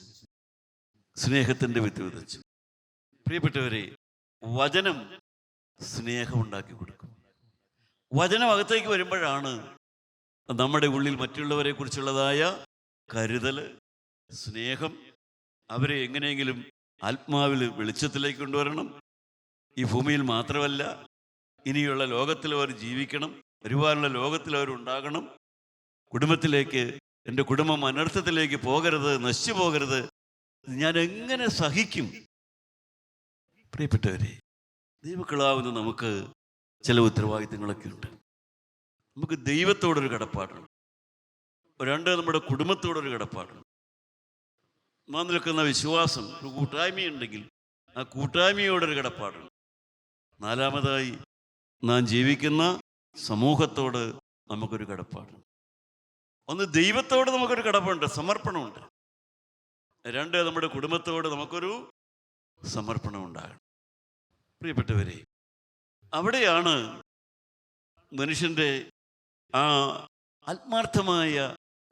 സ്നേഹത്തിൻ്റെ വിത്ത് വിതച്ചു. പ്രിയപ്പെട്ടവരെ, വചനം സ്നേഹം ഉണ്ടാക്കി കൊടുക്കും. വചനം അകത്തേക്ക് വരുമ്പോഴാണ് നമ്മുടെ ഉള്ളിൽ മറ്റുള്ളവരെ കുറിച്ചുള്ളതായ കരുതൽ, സ്നേഹം, അവരെ എങ്ങനെയെങ്കിലും ആത്മാവിൽ വെളിച്ചത്തിലേക്ക് കൊണ്ടുവരണം. ഈ ഭൂമിയിൽ മാത്രമല്ല, ഇനിയുള്ള ലോകത്തിൽ അവർ ജീവിക്കണം, വരുവാനുള്ള ലോകത്തിൽ അവരുണ്ടാകണം. കുടുംബത്തിലേക്ക്, എൻ്റെ കുടുംബം അനർത്ഥത്തിലേക്ക് പോകരുത്, നശിച്ചു പോകരുത്, ഞാൻ എങ്ങനെ സഹിക്കും? പ്രിയപ്പെട്ടവരെ, ദൈവക്കളാവുന്ന നമുക്ക് ചില ഉത്തരവാദിത്തങ്ങളൊക്കെ ഉണ്ട്. നമുക്ക് ദൈവത്തോടൊരു കടപ്പാടുണ്ട്. രണ്ട്, നമ്മുടെ കുടുംബത്തോടൊരു കടപ്പാടുണ്ട്. നാം നിൽക്കുന്ന വിശ്വാസം, ഒരു കൂട്ടായ്മയുണ്ടെങ്കിൽ ആ കൂട്ടായ്മയോടൊരു കടപ്പാടുണ്ട്. നാലാമതായി, നാം ജീവിക്കുന്ന സമൂഹത്തോട് നമുക്കൊരു കടപ്പാടുണ്ട്. ഒന്ന്, ദൈവത്തോട് നമുക്കൊരു കടപ്പുണ്ട്, സമർപ്പണമുണ്ട്. രണ്ട്, നമ്മുടെ കുടുംബത്തോട് നമുക്കൊരു സമർപ്പണം ഉണ്ടാകണം. പ്രിയപ്പെട്ടവരെ, അവിടെയാണ് മനുഷ്യൻ്റെ ആ ആത്മാർത്ഥമായ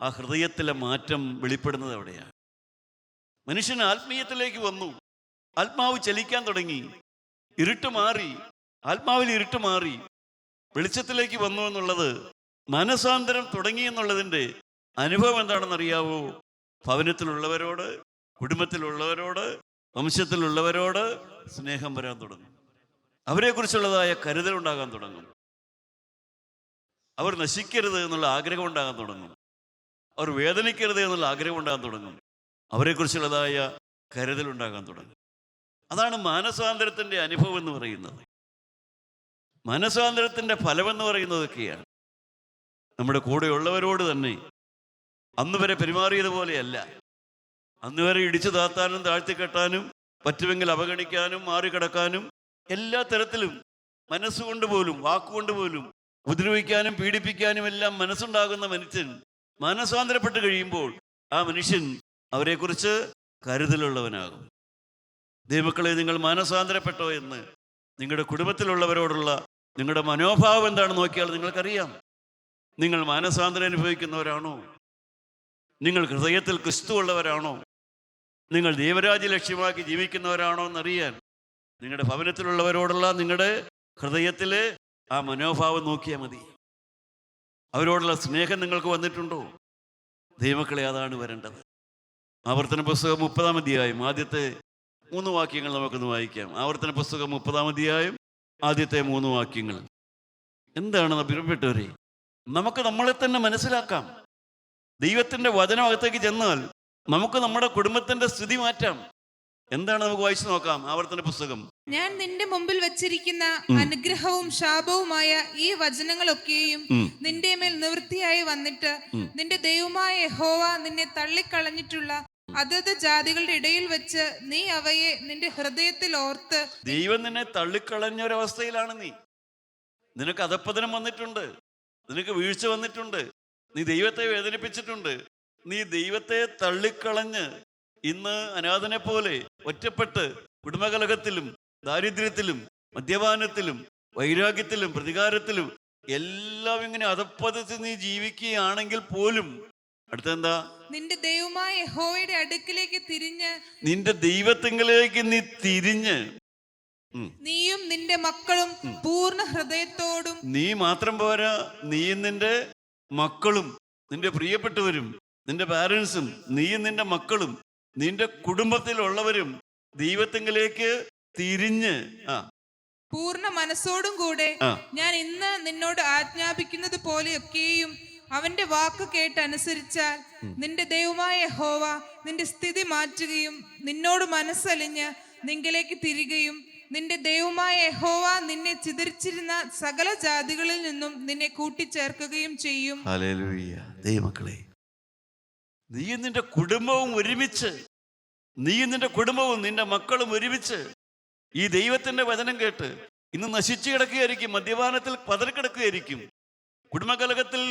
ആ ഹൃദയത്തിലെ മാറ്റം വെളിപ്പെടുന്നത്. അവിടെയാണ് മനുഷ്യൻ ആത്മീയത്തിലേക്ക് വന്നു. ആത്മാവ് ചലിക്കാൻ തുടങ്ങി. ഇരുട്ട് മാറി, ആത്മാവിൽ ഇരുട്ട് മാറി, വെളിച്ചത്തിലേക്ക് വന്നു എന്നുള്ളത്, മനസാന്തരം തുടങ്ങി എന്നുള്ളതിൻ്റെ അനുഭവം എന്താണെന്നറിയാവോ? ഭവനത്തിലുള്ളവരോട്, കുടുംബത്തിലുള്ളവരോട്, വംശത്തിലുള്ളവരോട് സ്നേഹം വരാൻ തുടങ്ങും. അവരെക്കുറിച്ചുള്ളതായ കരുതലുണ്ടാകാൻ തുടങ്ങും. അവർ നശിക്കരുത് എന്നുള്ള ആഗ്രഹം ഉണ്ടാകാൻ തുടങ്ങും. അവർ വേദനിക്കരുത് എന്നുള്ള ആഗ്രഹം ഉണ്ടാകാൻ തുടങ്ങും. അവരെക്കുറിച്ചുള്ളതായ കരുതലുണ്ടാകാൻ തുടങ്ങും. അതാണ് മാനസാന്തരത്തിൻ്റെ അനുഭവം എന്ന് പറയുന്നത്. മാനസാന്തരത്തിൻ്റെ ഫലമെന്ന് പറയുന്നതൊക്കെയാണ് നമ്മുടെ കൂടെയുള്ളവരോട് തന്നെ അന്ന് വരെ പെരുമാറിയതുപോലെയല്ല. അന്ന് വരെ ഇടിച്ചു താത്താനും താഴ്ത്തിക്കെട്ടാനും പറ്റുമെങ്കിൽ അവഗണിക്കാനും മാറിക്കിടക്കാനും എല്ലാ തരത്തിലും മനസ്സുകൊണ്ട് പോലും വാക്കുകൊണ്ട് പോലും ഉപദ്രവിക്കാനും പീഡിപ്പിക്കാനും എല്ലാം മനസ്സുണ്ടാകുന്ന മനുഷ്യൻ മാനസാന്തരപ്പെട്ട് കഴിയുമ്പോൾ ആ മനുഷ്യൻ അവരെക്കുറിച്ച് കരുതലുള്ളവനാകും. ദൈവമക്കളെ, നിങ്ങൾ മാനസാന്തരപ്പെട്ടോ എന്ന് നിങ്ങളുടെ കുടുംബത്തിലുള്ളവരോടുള്ള നിങ്ങളുടെ മനോഭാവം എന്താണെന്ന് നോക്കിയാൽ നിങ്ങൾക്കറിയാം. നിങ്ങൾ മാനസാന്തരം അനുഭവിക്കുന്നവരാണോ? നിങ്ങൾ ഹൃദയത്തിൽ ക്രിസ്തു ഉള്ളവരാണോ? നിങ്ങൾ ദൈവരാജ്യ ലക്ഷ്യമാക്കി ജീവിക്കുന്നവരാണോ എന്നറിയാൻ നിങ്ങളുടെ ഭവനത്തിലുള്ളവരോടുള്ള നിങ്ങളുടെ ഹൃദയത്തിലെ ആ മനോഭാവം നോക്കിയാൽ മതി. അവരോടുള്ള സ്നേഹം നിങ്ങൾക്ക് വന്നിട്ടുണ്ടോ? ദൈവമക്കളെ, അതാണ് വരേണ്ടത്. ആവർത്തന പുസ്തകം 30-ാം അധ്യായം ആദ്യത്തെ 3 വാക്യങ്ങൾ നമുക്കൊന്ന് വായിക്കാം. ആവർത്തന പുസ്തകം 30-ാം അധ്യായം ആദ്യത്തെ 3 വാക്യങ്ങൾ എന്താണെന്ന് പ്രിയപ്പെട്ടവരെ, നമുക്ക് നമ്മളെ തന്നെ മനസ്സിലാക്കാം. ദൈവത്തിൻ്റെ വചനം അകത്തേക്ക് ചെന്നാൽ നമുക്ക് നമ്മുടെ കുടുംബത്തിൻ്റെ സ്ഥിതി മാറ്റാം. എന്താണ് നമുക്ക് വായിച്ചു നോക്കാം. ആവർത്തന പുസ്തകം. ഞാൻ നിന്റെ മുമ്പിൽ വച്ചിരിക്കുന്ന അനുഗ്രഹവും ശാപവുമായ ഈ വചനങ്ങളൊക്കെയും നിന്റെ മേൽ നിവൃത്തിയായി വന്നിട്ട് നിന്റെ ദൈവമായ യഹോവ നിന്നെ തള്ളിക്കളഞ്ഞിട്ടുള്ള അതത് ജാതികളുടെ ഇടയിൽ വെച്ച് നീ അവയെ നിന്റെ ഹൃദയത്തിൽ ഓർത്ത്. ദൈവം നിന്നെ തള്ളിക്കളഞ്ഞ ഒരവസ്ഥയിലാണ് നീ. നിനക്ക് അധപ്പതനം വന്നിട്ടുണ്ട്, നിനക്ക് വീഴ്ച വന്നിട്ടുണ്ട്, നീ ദൈവത്തെ വേദനിപ്പിച്ചിട്ടുണ്ട്. നീ ദൈവത്തെ തള്ളിക്കളഞ്ഞ് ഇന്ന് അനാഥനെ പോലെ ഒറ്റപ്പെട്ട് കുടുംബകലഹത്തിലും ദാരിദ്ര്യത്തിലും മദ്യപാനത്തിലും വൈരാഗ്യത്തിലും പ്രതികാരത്തിലും എല്ലാം ഇങ്ങനെ അധപ്പതിച്ച് നീ ജീവിക്കുകയാണെങ്കിൽ പോലും അടുത്തെന്താ? നിന്റെ ദൈവമായ യഹോവയുടെ അടുക്കിലേക്ക് തിരിഞ്ഞ്, നിന്റെ ദൈവത്തിങ്കിലേക്ക് നീ തിരിഞ്ഞ്, നീയും നിന്റെ മക്കളും പൂർണ്ണ ഹൃദയത്തോടും. നീ മാത്രം പോരാ, നീയും നിന്റെ മക്കളും നിന്റെ പ്രിയപ്പെട്ടവരും, നിന്റെ പാരൻസും, നീയും നിന്റെ മക്കളും, നിന്റെ കുടുംബത്തിലുള്ളവരും ദൈവത്തിങ്കിലേക്ക് തിരിഞ്ഞ് പൂർണ്ണ മനസ്സോടും കൂടെ ഞാൻ ഇന്ന് നിന്നോട് ആജ്ഞാപിക്കുന്നത് പോലെയൊക്കെയും അവന്റെ വാക്ക് കേട്ടനുസരിച്ചാൽ നിന്റെ ദൈവമായ യഹോവ നിന്റെ സ്ഥിതി മാറ്റുകയും നിന്നോട് മനസ്സലിഞ്ഞ് നിങ്കിലേക്ക് തിരികയും നിന്റെ ദൈവമായ യഹോവ നിന്നെ ചിതറിച്ചിരുന്ന സകല ജാതികളിൽ നിന്നും നിന്നെ കൂട്ടിച്ചേർക്കുകയും ചെയ്യും. ഹല്ലേലൂയ. ദൈവമക്കളെ, നീയും നിന്റെ കുടുംബവും ഒരുമിച്ച്, നീയും നിന്റെ കുടുംബവും നിന്റെ മക്കളും ഒരുമിച്ച് ഈ ദൈവത്തിന്റെ വചനം കേട്ട് ഇന്ന് നശിച്ചു കിടക്കുകയായിരിക്കും, മദ്യപാനത്തിൽ പതറിക്കിടക്കുകയായിരിക്കും, കുടുംബകലഹത്തിൽ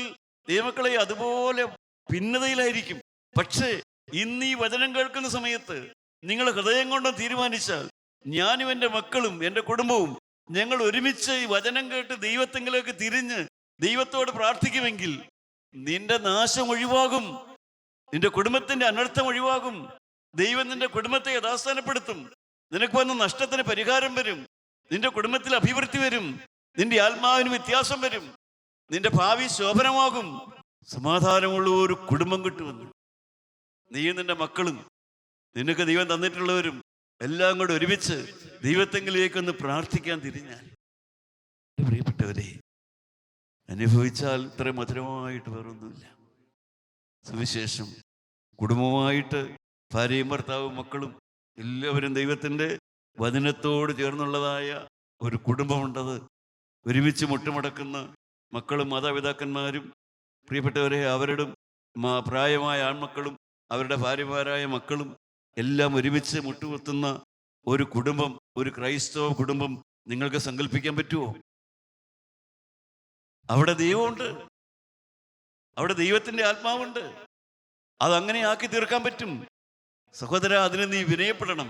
ദൈവമക്കളെ അതുപോലെ ഭിന്നതയിലായിരിക്കും. പക്ഷേ ഇന്ന് ഈ വചനം കേൾക്കുന്ന സമയത്ത് നിങ്ങൾ ഹൃദയം കൊണ്ട് തീരുമാനിച്ചാൽ ഞാനും എൻ്റെ മക്കളും എൻ്റെ കുടുംബവും ഞങ്ങൾ ഒരുമിച്ച് ഈ വചനം കേട്ട് ദൈവത്തെങ്കിലേക്ക് തിരിഞ്ഞ് ദൈവത്തോട് പ്രാർത്ഥിക്കുമെങ്കിൽ നിന്റെ നാശം ഒഴിവാകും, നിന്റെ കുടുംബത്തിന്റെ അനർത്ഥം ഒഴിവാകും. ദൈവം നിന്റെ കുടുംബത്തെ യഥാസ്ഥാനപ്പെടുത്തും. നിനക്ക് വന്ന നഷ്ടത്തിന് പരിഹാരം വരും, നിന്റെ കുടുംബത്തിൽ അഭിവൃദ്ധി വരും, നിന്റെ ആത്മാവിന് വ്യത്യാസം വരും, നിന്റെ ഭാവി ശോഭനമാകും, സമാധാനമുള്ള ഒരു കുടുംബം കിട്ടുമെന്ന്. നീയും നിന്റെ മക്കളും നിനക്ക് ദൈവം തന്നിട്ടുള്ളവരും എല്ലാം കൂടെ ഒരുമിച്ച് ദൈവത്തെങ്കിലേക്കൊന്ന് പ്രാർത്ഥിക്കാൻ തിരിഞ്ഞാൽ, പ്രിയപ്പെട്ടവരെ, അനുഭവിച്ചാൽ ഇത്ര മധുരമായിട്ട് വേറൊന്നുമില്ല. സുവിശേഷം കുടുംബമായിട്ട് ഭാര്യയും ഭർത്താവും മക്കളും എല്ലാവരും ദൈവത്തിൻ്റെ വചനത്തോട് ചേർന്നുള്ളതായ ഒരു കുടുംബമുണ്ടത്. ഒരുമിച്ച് മുട്ടുമടക്കുന്ന മക്കളും മാതാപിതാക്കന്മാരും, പ്രിയപ്പെട്ടവരെ, അവരുടെ പ്രായമായ ആൺമക്കളും അവരുടെ ഭാര്യമാരായ മക്കളും എല്ലാം ഒരുമിച്ച് മുട്ടുകുത്തുന്ന ഒരു കുടുംബം, ഒരു ക്രൈസ്തവ കുടുംബം നിങ്ങൾക്ക് സങ്കല്പിക്കാൻ പറ്റുമോ? അവിടെ ദൈവമുണ്ട്, അവിടെ ദൈവത്തിൻ്റെ ആത്മാവുണ്ട്. അതങ്ങനെ ആക്കി തീർക്കാൻ പറ്റും. സഹോദര, അതിന് നീ വിനയപ്പെടണം.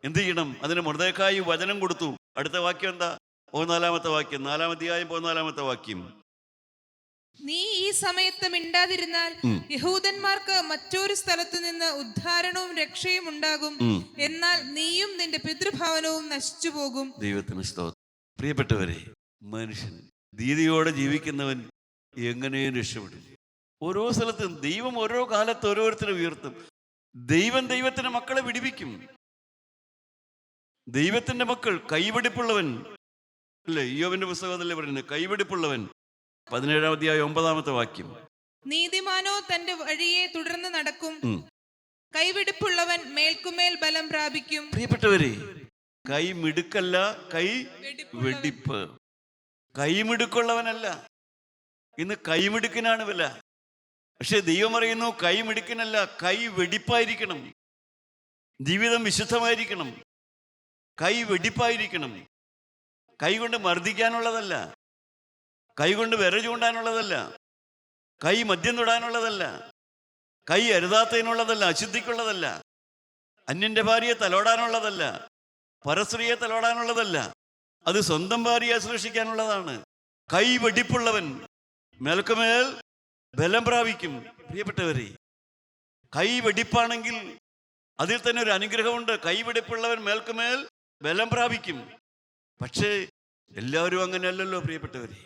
എന്ത് ചെയ്യണം? അതിന് മൊർദെഖായി വചനം കൊടുത്തു. അടുത്ത വാക്യം എന്താ? 14-ാമത്തെ വാക്യം, 4-ാം അധ്യായം 14-ാമത്തെ വാക്യം. നീ ഈ സമയത്ത് മിണ്ടാതിരുന്നാൽ യഹൂദന്മാർക്ക് മറ്റൊരു സ്ഥലത്തു നിന്ന് ഉദ്ധാരണവും രക്ഷയും ഉണ്ടാകും, എന്നാൽ നീയും നിന്റെ പിതൃഭവനവും നശിച്ചു പോകും. ദൈവത്തിന് സ്തോത്രം. പ്രിയപ്പെട്ടവരെ, മനുഷ്യൻ നീതിയോടെ ജീവിക്കുന്നവൻ എങ്ങനെയും രക്ഷപ്പെടും. ഓരോ സ്ഥലത്തും ദൈവം ഓരോ കാലത്ത് ഓരോരുത്തരെ ഉയർത്തും. ദൈവം ദൈവത്തിന്റെ മക്കളെ വിടിവിക്കും. ദൈവത്തിന്റെ മക്കൾ കൈവെടിപ്പുള്ളവൻ അല്ലേ? ഇയ്യോബിന്റെ പുസ്തകത്തിലെ പറയുന്നത് കൈവെടിപ്പുള്ളവൻ. 17-ാം അധ്യായം 9-ാമത്തെ വാക്യം. നീതിമാനോ തന്റെ വഴിയെ തുടർന്ന് നടക്കും, കൈവെടിപ്പുള്ളവൻ മേൽക്കുമേൽ ബലം പ്രാപിക്കും. പ്രിയപ്പെട്ടവരെ, കൈ മിടുക്കല്ല, കൈ വെടിപ്പ്. കൈമിടുക്കുള്ളവനല്ല. ഇന്ന് കൈമിടുക്കിനാണ് വില. പക്ഷെ ദൈവം പറയുന്നു കൈമിടുക്കിനല്ല, കൈ വെടിപ്പായിരിക്കണം. ജീവിതം വിശുദ്ധമായിരിക്കണം, കൈ വെടിപ്പായിരിക്കണം. കൈ കൊണ്ട് മർദ്ദിക്കാനുള്ളതല്ല, കൈ കൊണ്ട് വിര ചൂണ്ടാനുള്ളതല്ല, കൈ മദ്യം തൊടാനുള്ളതല്ല, കൈ അരുതാത്തതിനുള്ളതല്ല, അശുദ്ധിക്കുള്ളതല്ല, അന്യന്റെ ഭാര്യയെ തലോടാനുള്ളതല്ല, പരസ്ത്രീയെ തലോടാനുള്ളതല്ല, അത് സ്വന്തം ഭാര്യയെ സൂക്ഷിക്കാനുള്ളതാണ്. കൈ വെടിപ്പുള്ളവൻ മേൽക്കുമേൽ ബലം പ്രാപിക്കും. പ്രിയപ്പെട്ടവരെ, കൈ വെടിപ്പാണെങ്കിൽ അതിൽ തന്നെ ഒരു അനുഗ്രഹമുണ്ട്. കൈ വെടിപ്പുള്ളവൻ മേൽക്കുമേൽ ബലം പ്രാപിക്കും. പക്ഷേ എല്ലാവരും അങ്ങനെയല്ലല്ലോ പ്രിയപ്പെട്ടവരെ.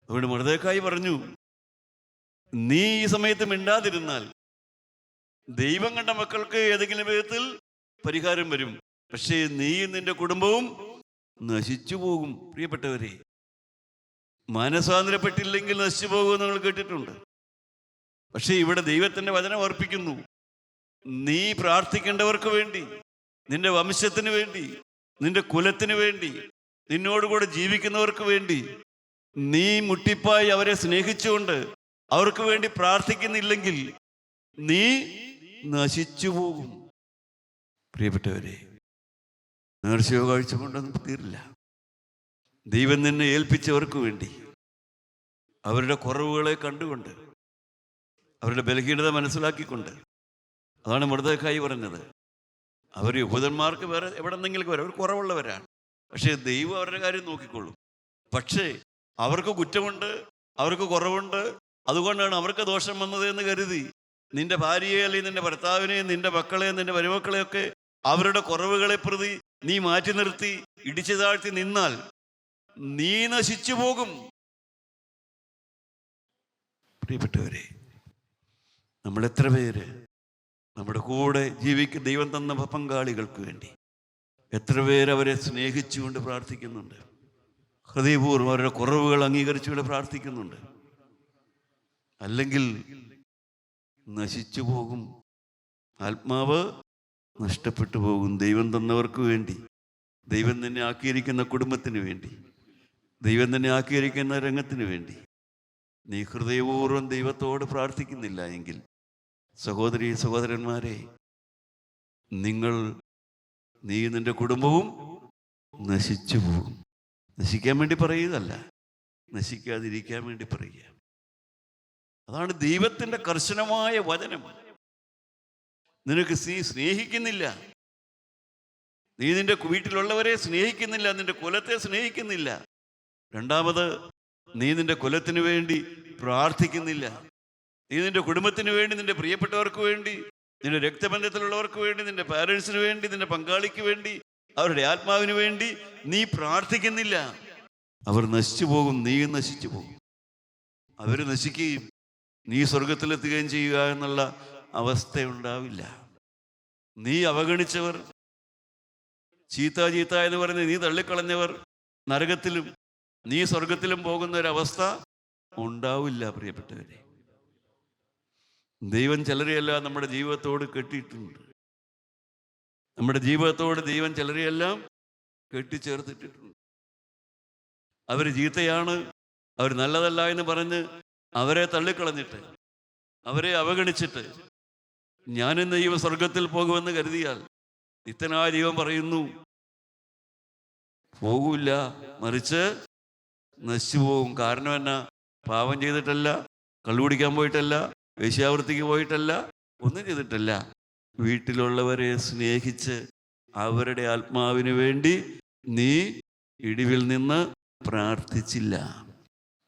അതുകൊണ്ട് മൊർദെഖായി പറഞ്ഞു, നീ ഈ സമയത്ത് മിണ്ടാതിരുന്നാൽ ദൈവം കണ്ട മക്കൾക്ക് ഏതെങ്കിലും വിധത്തിൽ പരിഹാരം വരും. പക്ഷേ നീയും നിന്റെ കുടുംബവും നശിച്ചു പോകും. പ്രിയപ്പെട്ടവരെ, മാനസാന്തരപ്പെട്ടില്ലെങ്കിൽ നശിച്ചു പോകുമെന്ന് നിങ്ങൾ കേട്ടിട്ടുണ്ട്. പക്ഷേ ഇവിടെ ദൈവത്തിന്റെ വചനം അർപ്പിക്കുന്നു. നീ പ്രാർത്ഥിക്കേണ്ടവർക്ക് വേണ്ടി, നിന്റെ വംശത്തിന് വേണ്ടി, നിന്റെ കുലത്തിന് വേണ്ടി, നിന്നോടുകൂടെ ജീവിക്കുന്നവർക്ക് വേണ്ടി നീ മുട്ടിപ്പായി അവരെ സ്നേഹിച്ചുകൊണ്ട് അവർക്ക് വേണ്ടി പ്രാർത്ഥിക്കുന്നില്ലെങ്കിൽ നീ നശിച്ചു പോകും. പ്രിയപ്പെട്ടവരെ, നേർച്ചയോ കാഴ്ച കൊണ്ടൊന്നും തീരില്ല. ദൈവം നിന്നെ ഏൽപ്പിച്ചവർക്ക് വേണ്ടി അവരുടെ കുറവുകളെ കണ്ടുകൊണ്ട്, അവരുടെ ബലഹീനത മനസ്സിലാക്കിക്കൊണ്ട്, അതാണ് മൊർദെഖായി പറഞ്ഞത്. അവർ യഹൂദന്മാർക്ക് വേറെ എവിടെന്നെങ്കിലും വരാം, അവർ കുറവുള്ളവരാണ്. പക്ഷേ ദൈവം അവരുടെ കാര്യം നോക്കിക്കൊള്ളും. പക്ഷേ അവർക്ക് കുറ്റമുണ്ട്, അവർക്ക് കുറവുണ്ട്, അതുകൊണ്ടാണ് അവർക്ക് ദോഷം വന്നത് എന്ന് കരുതി നിന്റെ ഭാര്യയെ അല്ലെങ്കിൽ നിന്റെ ഭർത്താവിനെയും നിന്റെ മക്കളെയും നിന്റെ മരുമക്കളെയൊക്കെ അവരുടെ കുറവുകളെ പ്രതി നീ മാറ്റി നിർത്തി ഇടിച്ചു താഴ്ത്തി നിന്നാൽ നീ നശിച്ചു പോകും. പ്രിയപ്പെട്ടവരെ, നമ്മൾ എത്ര പേര് നമ്മുടെ കൂടെ ജീവിക്കുന്ന ദൈവം തന്ന പങ്കാളികൾക്ക് വേണ്ടി എത്ര പേര് അവരെ സ്നേഹിച്ചുകൊണ്ട് പ്രാർത്ഥിക്കുന്നുണ്ട്, ഹൃദയപൂർവ്വം അവരുടെ കുറവുകൾ അംഗീകരിച്ചുകൊണ്ട് പ്രാർത്ഥിക്കുന്നുണ്ട്. അല്ലെങ്കിൽ നശിച്ചു പോകും, ആത്മാവ് നഷ്ടപ്പെട്ടു പോകും. ദൈവം തന്നവർക്ക് വേണ്ടി, ദൈവം തന്നെ ആക്കിയിരിക്കുന്ന കുടുംബത്തിന് വേണ്ടി, ദൈവം തന്നെ ആക്കിയിരിക്കുന്ന രംഗത്തിന് വേണ്ടി നീ ഹൃദയപൂർവ്വം ദൈവത്തോട് പ്രാർത്ഥിക്കുന്നില്ല എങ്കിൽ, സഹോദരി സഹോദരന്മാരെ, നീ നിന്റെ കുടുംബവും നശിച്ചു പോകും. നശിക്കാൻ വേണ്ടി പറയുകയല്ല, നശിക്കാതിരിക്കാൻ വേണ്ടി പറയുക. അതാണ് ദൈവത്തിൻ്റെ കർശനമായ വചനം. നിനക്ക് സ്നേഹിക്കുന്നില്ല, നീ നിന്റെ വീട്ടിലുള്ളവരെ സ്നേഹിക്കുന്നില്ല, നിന്റെ കുലത്തെ സ്നേഹിക്കുന്നില്ല. രണ്ടാമത്, നീ നിന്റെ കുലത്തിന് വേണ്ടി പ്രാർത്ഥിക്കുന്നില്ല. നീ നിന്റെ കുടുംബത്തിന് വേണ്ടി, നിന്റെ പ്രിയപ്പെട്ടവർക്ക് വേണ്ടി, നിന്റെ രക്തബന്ധത്തിലുള്ളവർക്ക് വേണ്ടി, നിന്റെ പാരൻസിന് വേണ്ടി, നിന്റെ പങ്കാളിക്ക് വേണ്ടി, അവരുടെ ആത്മാവിന് വേണ്ടി നീ പ്രാർത്ഥിക്കുന്നില്ല. അവർ നശിച്ചു പോകും, നീയും നശിച്ചു പോകും. അവർ നശിക്കുകയും നീ സ്വർഗത്തിലെത്തുകയും ചെയ്യുക എന്നുള്ള അവസ്ഥയുണ്ടാവില്ല. നീ അവഗണിച്ചവർ, ചീത്ത എന്ന് പറഞ്ഞ് നീ തള്ളിക്കളഞ്ഞവർ നരകത്തിലും നീ സ്വർഗത്തിലും പോകുന്ന ഒരവസ്ഥ ഉണ്ടാവില്ല. പ്രിയപ്പെട്ടവരെ, ദൈവം ചിലരെയെല്ലാം നമ്മുടെ ജീവിതത്തോട് കെട്ടിയിട്ടുണ്ട്. നമ്മുടെ ജീവിതത്തോട് ദൈവം ചിലരെയെല്ലാം കെട്ടിച്ചേർത്തിട്ടിട്ടുണ്ട്. അവർ ചീത്തയാണ്, അവർ നല്ലതല്ല എന്ന് പറഞ്ഞ് അവരെ തള്ളിക്കളഞ്ഞിട്ട്, അവരെ അവഗണിച്ചിട്ട് ഞാനിന്ന് ദൈവം സ്വർഗത്തിൽ പോകുമെന്ന് കരുതിയാൽ, നിത്യനായ ദൈവം പറയുന്നു പോകൂല, മറിച്ച് നശിച്ചു പോകും. കാരണം എന്നാ? പാപം ചെയ്തിട്ടല്ല, കള്ളുകുടിക്കാൻ പോയിട്ടല്ല, വേശ്യാവൃത്തിക്ക് പോയിട്ടല്ല, ഒന്നും ചെയ്തിട്ടല്ല. വീട്ടിലുള്ളവരെ സ്നേഹിച്ച് അവരുടെ ആത്മാവിന് വേണ്ടി നീ ഇടിവിൽ നിന്ന് പ്രാർത്ഥിച്ചില്ല,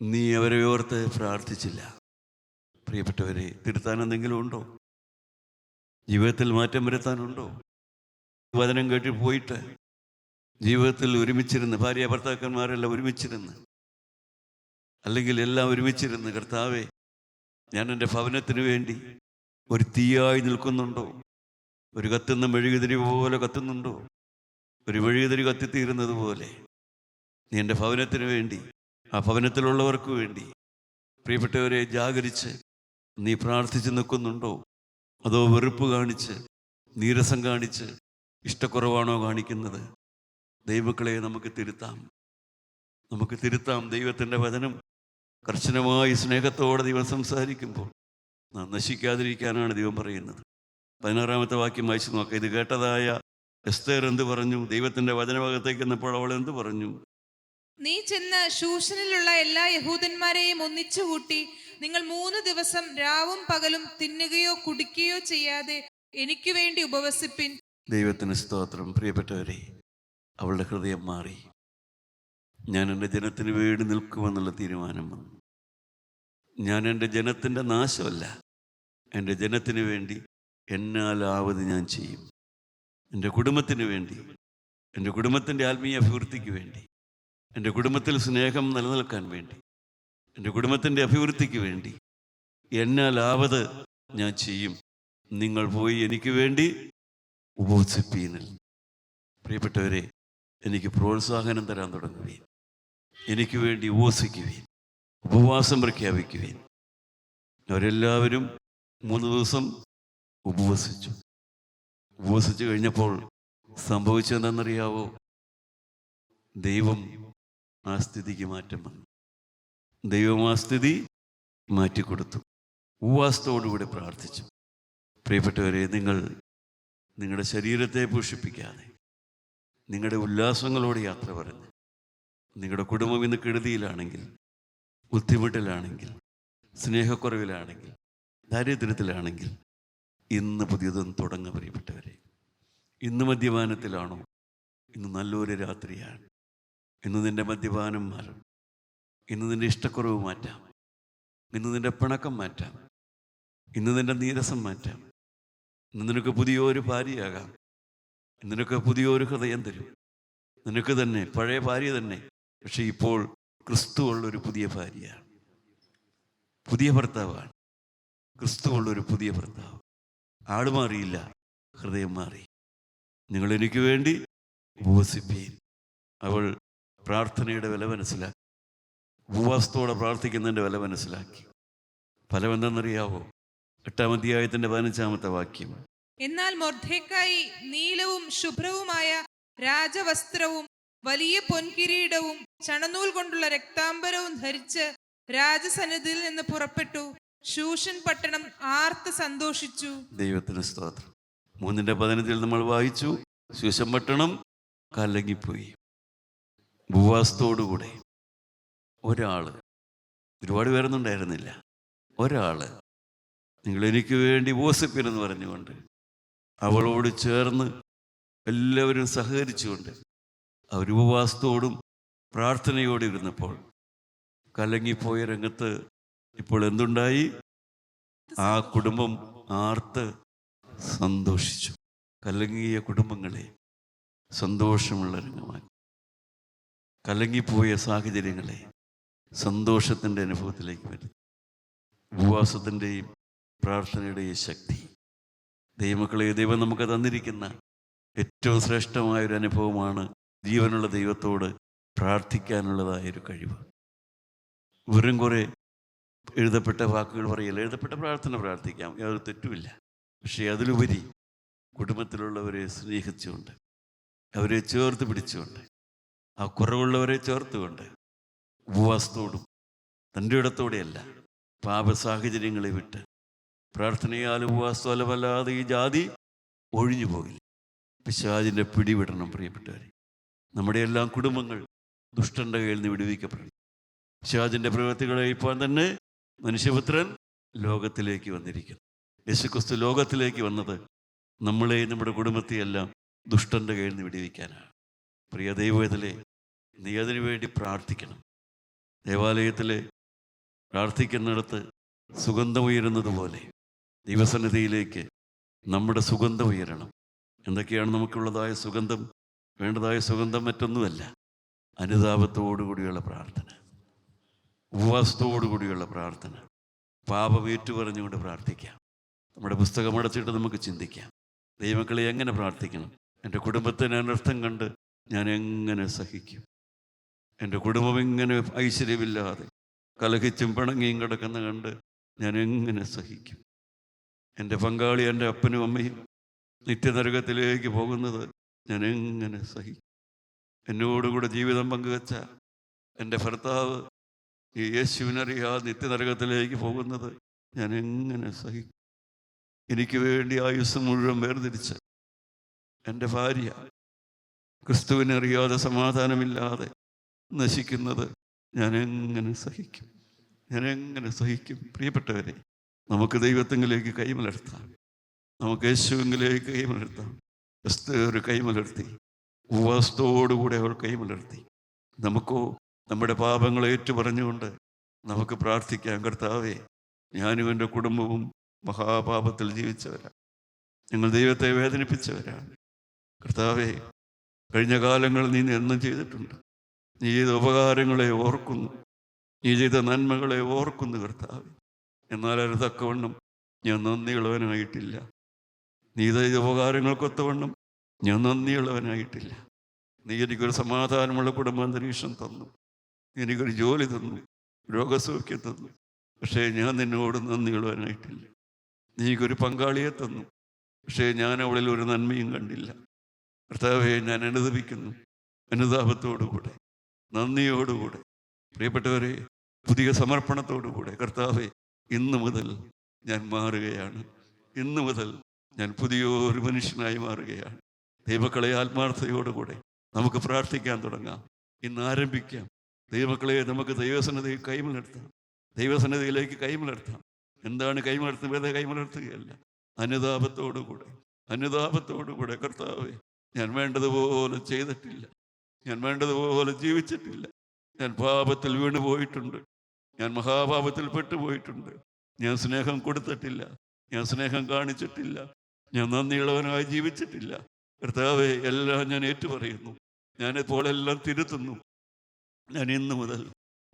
നീ അവരെ ഓർത്ത് പ്രാർത്ഥിച്ചില്ല. പ്രിയപ്പെട്ടവരെ, തിരുത്താൻ എന്തെങ്കിലും ഉണ്ടോ? ജീവിതത്തിൽ മാറ്റം വരുത്താനുണ്ടോ? വചനം കേട്ടി പോയിട്ട് ജീവിതത്തിൽ ഒരുമിച്ചിരുന്ന്, ഭാര്യ ഭർത്താക്കന്മാരെല്ലാം ഒരുമിച്ചിരുന്ന്, അല്ലെങ്കിൽ എല്ലാം ഒരുമിച്ചിരുന്ന്, കർത്താവേ, ഞാൻ എൻ്റെ ഭവനത്തിന് വേണ്ടി ഒരു തീയായി നിൽക്കുന്നുണ്ടോ? ഒരു കത്തുന്ന മെഴുകുതിരി പോലെ കത്തുന്നുണ്ടോ? ഒരു മെഴുകുതിരി കത്തിത്തീരുന്നത് പോലെ നീ എൻ്റെ ഭവനത്തിന് വേണ്ടി, ആ ഭവനത്തിലുള്ളവർക്ക് വേണ്ടി, പ്രിയപ്പെട്ടവരെ, ജാഗരിച്ച് നീ പ്രാർത്ഥിച്ച് നിൽക്കുന്നുണ്ടോ? അതോ വെറുപ്പ് കാണിച്ച്, നീരസം കാണിച്ച്, ഇഷ്ടക്കുറവാണോ കാണിക്കുന്നത്? ദൈവമക്കളെ, നമുക്ക് തിരുത്താം. ദൈവത്തിൻ്റെ വചനം കർശനമായി സ്നേഹത്തോടെ ദൈവം സംസാരിക്കുമ്പോൾ നാം നശിക്കാതിരിക്കാനാണ് ദൈവം പറയുന്നത്. 16-ാമത്തെ വാക്യം വായിച്ചു നോക്കാം. ഇത് കേട്ടതായ എസ്തേർ എന്ത് പറഞ്ഞു? ദൈവത്തിൻ്റെ വചനഭാഗത്തേക്ക് എന്നപ്പോൾ അവൾ എന്ത് പറഞ്ഞു? നീ ചെന്ന് ശൂഷനിലുള്ള എല്ലാ യഹൂദന്മാരെയും ഒന്നിച്ചുകൂട്ടി നിങ്ങൾ 3 ദിവസം രാവും പകലും തിന്നുകയോ കുടിക്കുകയോ ചെയ്യാതെ എനിക്ക് വേണ്ടി ഉപവസിപ്പിൻ. ദൈവത്തിന് സ്തോത്രം. പ്രിയപ്പെട്ടവരെ, അവളുടെ ഹൃദയം മാറി. ഞാൻ എൻ്റെ ജനത്തിന് വേണ്ടി നിൽക്കുമെന്നുള്ള തീരുമാനം വന്നു. ഞാൻ എൻ്റെ ജനത്തിൻ്റെ നാശമല്ല, എൻ്റെ ജനത്തിന് വേണ്ടി എന്നാലാവത് ഞാൻ ചെയ്യും. എൻ്റെ കുടുംബത്തിന് വേണ്ടി, എൻ്റെ കുടുംബത്തിൻ്റെ ആത്മീയ അഭിവൃദ്ധിക്ക് വേണ്ടി, എൻ്റെ കുടുംബത്തിൽ സ്നേഹം നിലനിൽക്കാൻ വേണ്ടി, എൻ്റെ കുടുംബത്തിൻ്റെ അഭിവൃദ്ധിക്ക് വേണ്ടി എന്നാലാവത് ഞാൻ ചെയ്യും. നിങ്ങൾ പോയി എനിക്ക് വേണ്ടി ഉപവസിപ്പീനിൽ. പ്രിയപ്പെട്ടവരെ, എനിക്ക് പ്രോത്സാഹനം തരാൻ തുടങ്ങുകയും എനിക്ക് വേണ്ടി ഉപവസിക്കുകയും ഉപവാസം പ്രഖ്യാപിക്കുകയും. അവരെല്ലാവരും 3 ദിവസം ഉപവസിച്ചു കഴിഞ്ഞപ്പോൾ സംഭവിച്ചതെന്തെന്നറിയാവോ? ദൈവം ആ സ്ഥിതിക്ക് മാറ്റം വന്നു. ദൈവം ആ സ്ഥിതി മാറ്റിക്കൊടുത്തു. ഉപവാസത്തോടുകൂടി പ്രാർത്ഥിച്ചു. പ്രിയപ്പെട്ടവരെ, നിങ്ങളുടെ ശരീരത്തെ പോഷിപ്പിക്കാതെ, നിങ്ങളുടെ ഉല്ലാസങ്ങളോട് യാത്ര പറഞ്ഞ്, നിങ്ങളുടെ കുടുംബം ഇന്ന് കെടുതിയിലാണെങ്കിൽ, ബുദ്ധിമുട്ടിലാണെങ്കിൽ, സ്നേഹക്കുറവിലാണെങ്കിൽ, ദാരിദ്ര്യത്തിലാണെങ്കിൽ, ഇന്ന് പുതിയതൊന്നും തുടങ്ങുക. പ്രിയപ്പെട്ടവരെ, ഇന്ന് മദ്യപാനത്തിലാണോ? ഇന്ന് നല്ലൊരു രാത്രിയാണ്. ഇന്ന് നിൻ്റെ മദ്യപാനം മാറും. ഇന്ന് നിൻ്റെ ഇഷ്ടക്കുറവ് മാറ്റാം. ഇന്ന് നിൻ്റെ പിണക്കം മാറ്റാം. ഇന്ന് നിൻ്റെ നീരസം മാറ്റാം. ഇന്ന് നിനക്ക് പുതിയൊരു ഭാര്യയാകാം. ഇന്ന് നിനക്ക് പുതിയൊരു ഹൃദയം തരും. നിനക്ക് തന്നെ പഴയ ഭാര്യ തന്നെ, പക്ഷെ ഇപ്പോൾ ക്രിസ്തുവുള്ളൊരു പുതിയ ഭാര്യയാണ്. പുതിയ ഭർത്താവാണ്. ക്രിസ്തുവുള്ളൊരു പുതിയ ഭർത്താവ്. ആള് മാറിയില്ല, ഹൃദയം മാറി. നിങ്ങൾ എനിക്ക് വേണ്ടി ഉപവസിപ്പീൻ. അവൾ പ്രാർത്ഥനയുടെ വില മനസ്സിലാക്കി, ഉപവാസത്തോടെ പ്രാർത്ഥിക്കുന്നതിൻ്റെ വില മനസ്സിലാക്കി. ഫലം എന്തെന്നറിയാവോ? 8-ാം അധ്യായത്തിൻ്റെ 15-ാമത്തെ വാക്യം. എന്നാൽ മൊർദ്ദെഖായി നീലവും ശുഭ്രവുമായ രാജവസ്ത്രവും വലിയ പൊൻകിരീടവും ചണനൂൽ കൊണ്ടുള്ള രക്താംബരവും ധരിച്ച് രാജസന്നിധിയിൽ നിന്ന് പുറപ്പെട്ടു. ശൂഷൻ പട്ടണം ആർത്ത് സന്തോഷിച്ചു. ദൈവത്തിന് സ്തോത്രം. 3:15 നമ്മൾ വായിച്ചു, ശൂഷൻ പട്ടണം കലങ്ങിപ്പോയി. ഉപവാസത്തോടുകൂടെ ഒരാള്, ഒരുപാട് പേരൊന്നും ഉണ്ടായിരുന്നില്ല, ഒരാള് നിങ്ങൾ എനിക്ക് വേണ്ടി ഉപവസിപ്പിനെന്ന് പറഞ്ഞുകൊണ്ട് അവളോട് ചേർന്ന് എല്ലാവരും സഹകരിച്ചുകൊണ്ട് അവർ ഉപവാസത്തോടും പ്രാർത്ഥനയോടും ഇരുന്നപ്പോൾ കലങ്ങിപ്പോയ രംഗത്ത് ഇപ്പോൾ എന്തുണ്ടായി? ആ കുടുംബം ആർത്ത് സന്തോഷിച്ചു. കലങ്ങിയ കുടുംബങ്ങളെ സന്തോഷമുള്ള രംഗമാക്കി, കലങ്ങിപ്പോയ സാഹചര്യങ്ങളെ സന്തോഷത്തിൻ്റെ അനുഭവത്തിലേക്ക് വരുത്തി. ഉപവാസത്തിൻ്റെയും പ്രാർത്ഥനയുടെയും ശക്തി. ദൈവമക്കളെ, ദൈവം നമുക്ക് തന്നിരിക്കുന്ന ഏറ്റവും ശ്രേഷ്ഠമായൊരു അനുഭവമാണ് ജീവനുള്ള ദൈവത്തോട് പ്രാർത്ഥിക്കാനുള്ളതായൊരു കഴിവ്. വെറും കുറേ എഴുതപ്പെട്ട വാക്കുകൾ പറയില്ല, എഴുതപ്പെട്ട പ്രാർത്ഥന പ്രാർത്ഥിക്കാം, യാതൊരു തെറ്റുമില്ല. പക്ഷേ അതിലുപരി കുടുംബത്തിലുള്ളവരെ സ്നേഹിച്ചുകൊണ്ട്, അവരെ ചേർത്ത് പിടിച്ചുകൊണ്ട്, ആ കുറവുള്ളവരെ ചേർത്തുകൊണ്ട് ഉപവാസത്തോടും തൻ്റെ ഇടത്തോടെയല്ല, പാപ സാഹചര്യങ്ങളെ വിട്ട് പ്രാർത്ഥനയാലും ഉപവാസത്തോലമല്ലാതെ ഈ ജാതി ഒഴിഞ്ഞു പോകില്ല. പിശാചിൻ്റെ പിടിവിടണം പ്രിയപ്പെട്ടവരെ. നമ്മുടെ എല്ലാം കുടുംബങ്ങൾ ദുഷ്ടന്റെ കയ്യിൽ നിന്ന് വിടുവിക്കപ്പെടണം. പിശാചിൻ്റെ പ്രവൃത്തികളെ ഇപ്പോൾ തന്നെ മനുഷ്യപുത്രൻ ലോകത്തിലേക്ക് വന്നിരിക്കുന്നു. യേശുക്രിസ്തു ലോകത്തിലേക്ക് വന്നത് നമ്മളെ, നമ്മുടെ കുടുംബത്തെയെല്ലാം ദുഷ്ടന്റെ കയ്യിൽ നിന്ന് വിടുവിക്കാനാണ്. പ്രിയ ദൈവത്തിലെ, നീ അതിനു വേണ്ടി പ്രാർത്ഥിക്കണം. ദേവാലയത്തിലെ പ്രാർത്ഥിക്കുന്നിടത്ത് സുഗന്ധം ഉയരുന്നത് പോലെ ദൈവസന്നിധിയിലേക്ക് നമ്മുടെ സുഗന്ധം ഉയരണം. എന്തൊക്കെയാണ് നമുക്കുള്ളതായ സുഗന്ധം? വേണ്ടതായ സുഗന്ധം മറ്റൊന്നുമല്ല, അനുതാപത്തോടുകൂടിയുള്ള പ്രാർത്ഥന, ഉപവാസത്തോടുകൂടിയുള്ള പ്രാർത്ഥന, പാപം ഏറ്റുപറഞ്ഞുകൊണ്ട് പ്രാർത്ഥിക്കാം. നമ്മുടെ പുസ്തകം അടച്ചിട്ട് നമുക്ക് ചിന്തിക്കാം, ദൈവമക്കളെ എങ്ങനെ പ്രാർത്ഥിക്കണം? എൻ്റെ കുടുംബത്തിന് അനർത്ഥം കണ്ട് ഞാൻ എങ്ങനെ സഹിക്കും? എൻ്റെ കുടുംബം ഇങ്ങനെ ഐശ്വര്യമില്ലാതെ കലഹിച്ചും പിണങ്ങിയും കിടക്കുന്ന കണ്ട് ഞാൻ എങ്ങനെ സഹിക്കും? എൻ്റെ പങ്കാളി, എൻ്റെ അപ്പനും അമ്മയും നിത്യനരകത്തിലേക്ക് പോകുന്നത് ഞാൻ എങ്ങനെ സഹിക്കും? എന്നോടുകൂടെ ജീവിതം പങ്കുവെച്ച എൻ്റെ ഭർത്താവ് ഈ യേശുവിനറിയാതെ നിത്യനരകത്തിലേക്ക് പോകുന്നത് ഞാൻ എങ്ങനെ സഹിക്കും? എനിക്ക് വേണ്ടി ആയുസ് മുഴുവൻ വേർതിരിച്ച് എൻ്റെ ഭാര്യ ക്രിസ്തുവിനറിയാതെ സമാധാനമില്ലാതെ നശിക്കുന്നത് ഞാൻ എങ്ങനെ സഹിക്കും? ഞാൻ എങ്ങനെ സഹിക്കും? പ്രിയപ്പെട്ടവരെ, നമുക്ക് ദൈവത്തെങ്കിലേക്ക് കൈമലർത്താം, നമുക്ക് യേശുവിലേക്ക് കൈമലർത്താം. എസ്തേർ കൈമലർത്തി, ഉപവാസത്തോടുകൂടെ അവൾ കൈമലർത്തി. നമുക്കോ നമ്മുടെ പാപങ്ങളെ ഏറ്റുപറഞ്ഞുകൊണ്ട് നമുക്ക് പ്രാർത്ഥിക്കാം, കർത്താവേ, ഞാനും എൻ്റെ കുടുംബവും മഹാപാപത്തിൽ ജീവിച്ചവരാണ്, ഞങ്ങൾ ദൈവത്തെ വേദനിപ്പിച്ചവരാണ്. കർത്താവേ, കഴിഞ്ഞ കാലങ്ങളിൽ നീ എന്നും ചെയ്തിട്ടുണ്ട്. നീ ചെയ്ത ഉപകാരങ്ങളെ ഓർക്കുന്നു, നീ ചെയ്ത നന്മകളെ ഓർക്കുന്നു കർത്താവേ. എന്നാൽ അത് തക്കവണ്ണം ഞാൻ നന്ദിയുള്ളവനായിട്ടില്ല. നീ ചെയ്ത ഉപകാരങ്ങൾക്കൊത്തവണ്ണം ഞാൻ നന്ദിയുള്ളവനായിട്ടില്ല. നീ എനിക്കൊരു സമാധാനമുള്ള കുടുംബാന്തരീക്ഷം തന്നു, എനിക്കൊരു ജോലി തന്നു, രോഗസൗഖ്യം തന്നു. പക്ഷേ ഞാൻ നിന്നോട് നന്ദിയുള്ളവനായിട്ടില്ല. നീ എനിക്കൊരു പങ്കാളിയെ തന്നു, പക്ഷേ ഞാൻ അവളിൽ ഒരു നന്മയും കണ്ടില്ല. കർത്താവേ, ഞാൻ അനുദപിക്കുന്നു, അനുതാപത്തോടുകൂടെ, നന്ദിയോടുകൂടെ. പ്രിയപ്പെട്ടവരെ, പുതിയ സമർപ്പണത്തോടുകൂടെ, കർത്താവേ, ഇന്നു മുതൽ ഞാൻ മാറുകയാണ്. ഇന്നു മുതൽ ഞാൻ പുതിയൊരു മനുഷ്യനായി മാറുകയാണ്. ദൈവമക്കളെ, ആത്മാർത്ഥതയോടുകൂടെ നമുക്ക് പ്രാർത്ഥിക്കാൻ തുടങ്ങാം. ഇന്ന് ആരംഭിക്കാം. ദൈവമക്കളെ, നമുക്ക് ദൈവസന്നിധിയിൽ കൈമലർത്താം, ദൈവസന്നിധിയിലേക്ക് കൈമലർത്താം. എന്താണ് കൈമലർത്തുക? വെറുതെ കൈമലർത്തുകയല്ല, അനുതാപത്തോടുകൂടെ, അനുതാപത്തോടുകൂടെ. കർത്താവേ, ഞാൻ വേണ്ടതുപോലെ ചെയ്തിട്ടില്ല, ഞാൻ വേണ്ടതുപോലെ ജീവിച്ചിട്ടില്ല, ഞാൻ പാപത്തിൽ വീണു പോയിട്ടുണ്ട്, ഞാൻ മഹാപാപത്തിൽ പെട്ടുപോയിട്ടുണ്ട്, ഞാൻ സ്നേഹം കൊടുത്തിട്ടില്ല, ഞാൻ സ്നേഹം കാണിച്ചിട്ടില്ല, ഞാൻ നന്ദിയുള്ളവനായി ജീവിച്ചിട്ടില്ല. കർത്താവേ, എല്ലാം ഞാൻ ഏറ്റുപറയുന്നു, ഞാനിപ്പോൾ എല്ലാം തിരുത്തുന്നു. ഞാൻ ഇന്നു മുതൽ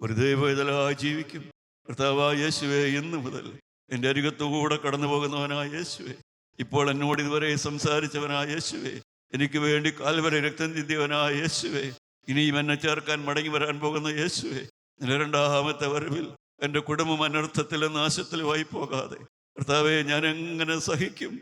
ഒരു ദൈവവേദലായി ജീവിക്കും, കർത്താവായ യേശുവേ, ഇന്ന് മുതൽ എൻ്റെ അരികത്തുകൂടെ കടന്നു പോകുന്നവനായ യേശുവേ, ഇപ്പോൾ എന്നോട് ഇതുവരെ സംസാരിച്ചവനായ യേശുവേ, എനിക്ക് വേണ്ടി കാൽവരെ രക്തം ചിന്തിയവനായ യേശുവേ, ഇനിയും എന്നെ ചേർക്കാൻ മടങ്ങി വരാൻ പോകുന്ന യേശുവേ, നിന്റെ രണ്ടാമത്തെ വരവിൽ എൻ്റെ കുടുംബം അനർത്ഥത്തിലും നാശത്തിലുമായി പോകാതെ കർത്താവേ, ഞാൻ എങ്ങനെ സഹിക്കും?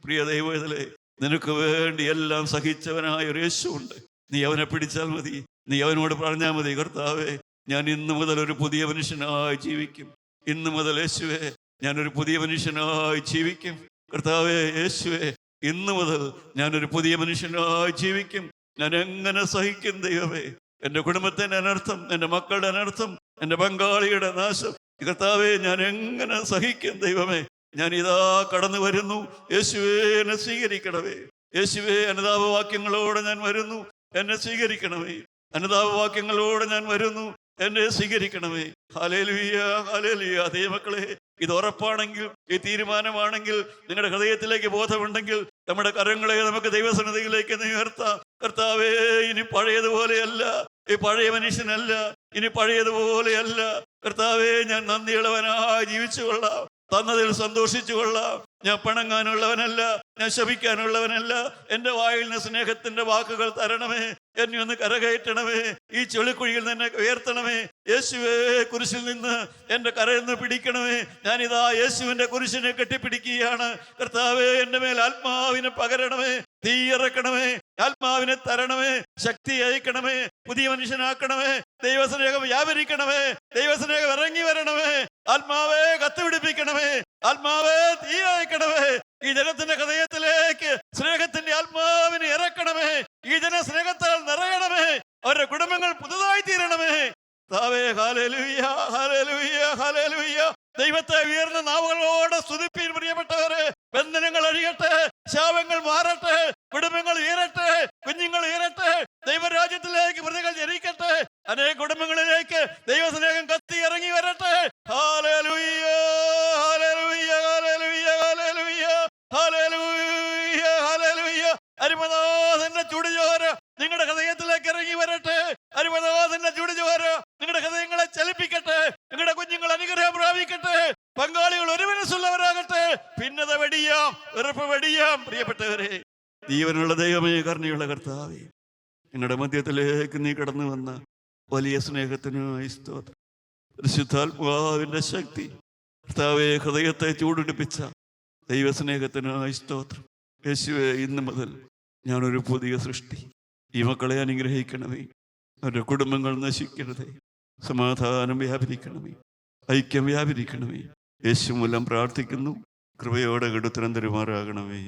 പ്രിയ ദൈവത്തിലെ, നിനക്ക് വേണ്ടി എല്ലാം സഹിച്ചവനായ ഒരു യേശുവുണ്ട്. നീ അവനെ പിടിച്ചാൽ മതി, നീ അവനോട് പറഞ്ഞാൽ മതി, കർത്താവേ, ഞാൻ ഇന്ന് മുതൽ ഒരു പുതിയ മനുഷ്യനായി ജീവിക്കും. ഇന്ന് മുതൽ യേശുവേ, ഞാനൊരു പുതിയ മനുഷ്യനായി ജീവിക്കും. കർത്താവേ യേശുവേ, ഇന്ന് മുതൽ ഞാനൊരു പുതിയ മനുഷ്യനായി ജീവിക്കും. ഞാൻ എങ്ങനെ സഹിക്കും ദൈവമേ? എൻ്റെ കുടുംബത്തിൻ്റെ അനർത്ഥം, എൻ്റെ മക്കളുടെ അനർത്ഥം, എൻ്റെ പങ്കാളിയുടെ നാശം, കർത്താവേ, ഞാൻ എങ്ങനെ സഹിക്കും ദൈവമേ? ഞാൻ ഇതാ കടന്നു വരുന്നു. യേശുവേ, എന്നെ സ്വീകരിക്കണമേ. യേശുവേ, അനുതാപവാക്യങ്ങളോടെ ഞാൻ വരുന്നു, എന്നെ സ്വീകരിക്കണമേ. അനുതാപവാക്യങ്ങളോടെ ഞാൻ വരുന്നു, എന്നെ സ്വീകരിക്കണമേ. Hallelujah, hallelujah. ദൈവമക്കളെ, ഇത് ഉറപ്പാണെങ്കിൽ, ഈ തീരുമാനമാണെങ്കിൽ, നിങ്ങളുടെ ഹൃദയത്തിലേക്ക് ബോധമുണ്ടെങ്കിൽ നമ്മുടെ കരങ്ങളെ നമുക്ക് ദൈവസന്നിധിയിലേക്ക് ഉയർത്താം. കർത്താവേ, ഇനി പഴയതുപോലെയല്ല, ഈ പഴയ മനുഷ്യനല്ല, ഇനി പഴയതുപോലെയല്ല. കർത്താവേ, ഞാൻ നന്ദിയുള്ളവനായി ജീവിച്ചു കൊള്ളാം, തന്നതിൽ സന്തോഷിച്ചു കൊള്ളാം. ഞാൻ പിണങ്ങാനുള്ളവനല്ല, ഞാൻ ശപിക്കാനുള്ളവനല്ല. എൻ്റെ വായിൽ നിന്ന് സ്നേഹത്തിന്റെ വാക്കുകൾ തരണമേ. എന്നെ ഒന്ന് കരകയറ്റണമേ, ഈ ചെളിക്കുഴിയിൽ നിന്ന് ഉയർത്തണമേ. യേശുവേ, കുരിശിൽ നിന്ന് എൻ്റെ കരയിൽ നിന്ന് പിടിക്കണമേ. ഞാനിതാ യേശുവിൻ്റെ കുരിശിനെ കെട്ടിപ്പിടിക്കുകയാണ്. കർത്താവേ, എൻ്റെ മേൽ ആത്മാവിനെ പകരണമേ, തീയിറക്കണമേ, ആത്മാവിനെ തരണമേ, ശക്തി അയക്കണമേ, പുതിയ മനുഷ്യനാക്കണമേ. ദൈവസ്നേഹം വ്യാപരിക്കണമേ, ദൈവസ്നേഹം ഇറങ്ങി വരണമേ. ആത്മാവേ, കത്തുപിടിപ്പിക്കണമേ, ആത്മാവേ, തീ അയക്കണമേ. ഈ ജനത്തിന്റെ ഹൃദയത്തിലേക്ക് സ്നേഹത്തിന്റെ ആത്മാവിനെ ഇറക്കണമേ. ഈ ജന സ്നേഹത്താൽ നിറയണമേ. അവരുടെ കുടുംബങ്ങൾ പുതുതായി തീരണമേ. താവേ, ഹല്ലേലൂയ, ഹല്ലേലൂയ, ഹല്ലേലൂയ. ദൈവത്തെ ഉയർന്ന നാവുകളോടെ സ്തുതിപ്പീൻ പ്രിയപ്പെട്ടവരെ. ബന്ധനങ്ങൾ അഴിയട്ടെ, ശാപങ്ങൾ മാറട്ടെ, കുടുംബങ്ങൾ ഉയരട്ടെ, കുഞ്ഞുങ്ങൾ ഉയരട്ടെ, ദൈവരാജ്യത്തിലേക്ക് പ്രതികൾ ജനിക്കട്ടെ. അനേക കുടുംബങ്ങളിലേക്ക് ദൈവസ്നേഹം കത്തി ഇറങ്ങി വരട്ടെ. ഹല്ലേലൂയ, ഹല്ലേലൂയ, ഹല്ലേലൂയ, ഹല്ലേലൂയ, ഹല്ലേലൂയ, ഹല്ലേലൂയ. അരിമനാഥന്റെ ചുടുചോര നിങ്ങളുടെ ഹൃദയത്തിലേക്ക് ഇറങ്ങി വരട്ടെ. അരിമനാഥന്റെ ചുടുചോര നിങ്ങളുടെ ഹൃദയങ്ങളെ ചലിപ്പിക്കട്ടെ. നിങ്ങളുടെ കുഞ്ഞുങ്ങൾ അനുഗ്രഹം പ്രാപിക്കട്ടെ. പങ്കാളികൾ ഒരു മനസ്സുള്ളവരാകട്ടെ. ഭിന്നത വെടിയാം, വെറുപ്പ് വെടിയാം. പ്രിയപ്പെട്ടവരെ, ജീവനുള്ള ദൈവമേ, കരുണയുള്ള കർത്താവേ, നിങ്ങളുടെ മധ്യത്തിലേക്ക് നീ കടന്നു വന്ന വലിയ സ്നേഹത്തിനായി സ്തോത്രം. പരിശുദ്ധാത്മാവിന്റെ ശക്തി കർത്താവേ, ഹൃദയത്തെ ചൂടുപിടിപ്പിച്ച ദൈവസ്നേഹത്തിനായി സ്തോത്രം. യേശുവേ, ഇന്ന് മുതൽ ഞാനൊരു പുതിയ സൃഷ്ടി. ഈ മക്കളെ അനുഗ്രഹിക്കണമേ. അവരുടെ കുടുംബങ്ങൾ നശിക്കരുതേ. സമാധാനം വ്യാപരിക്കണമേ, ഐക്യം വ്യാപരിക്കണമേ. യേശു മൂലം പ്രാർത്ഥിക്കുന്നു. കൃപയോടെ ഉത്തരം തരുമാറാകണമേ.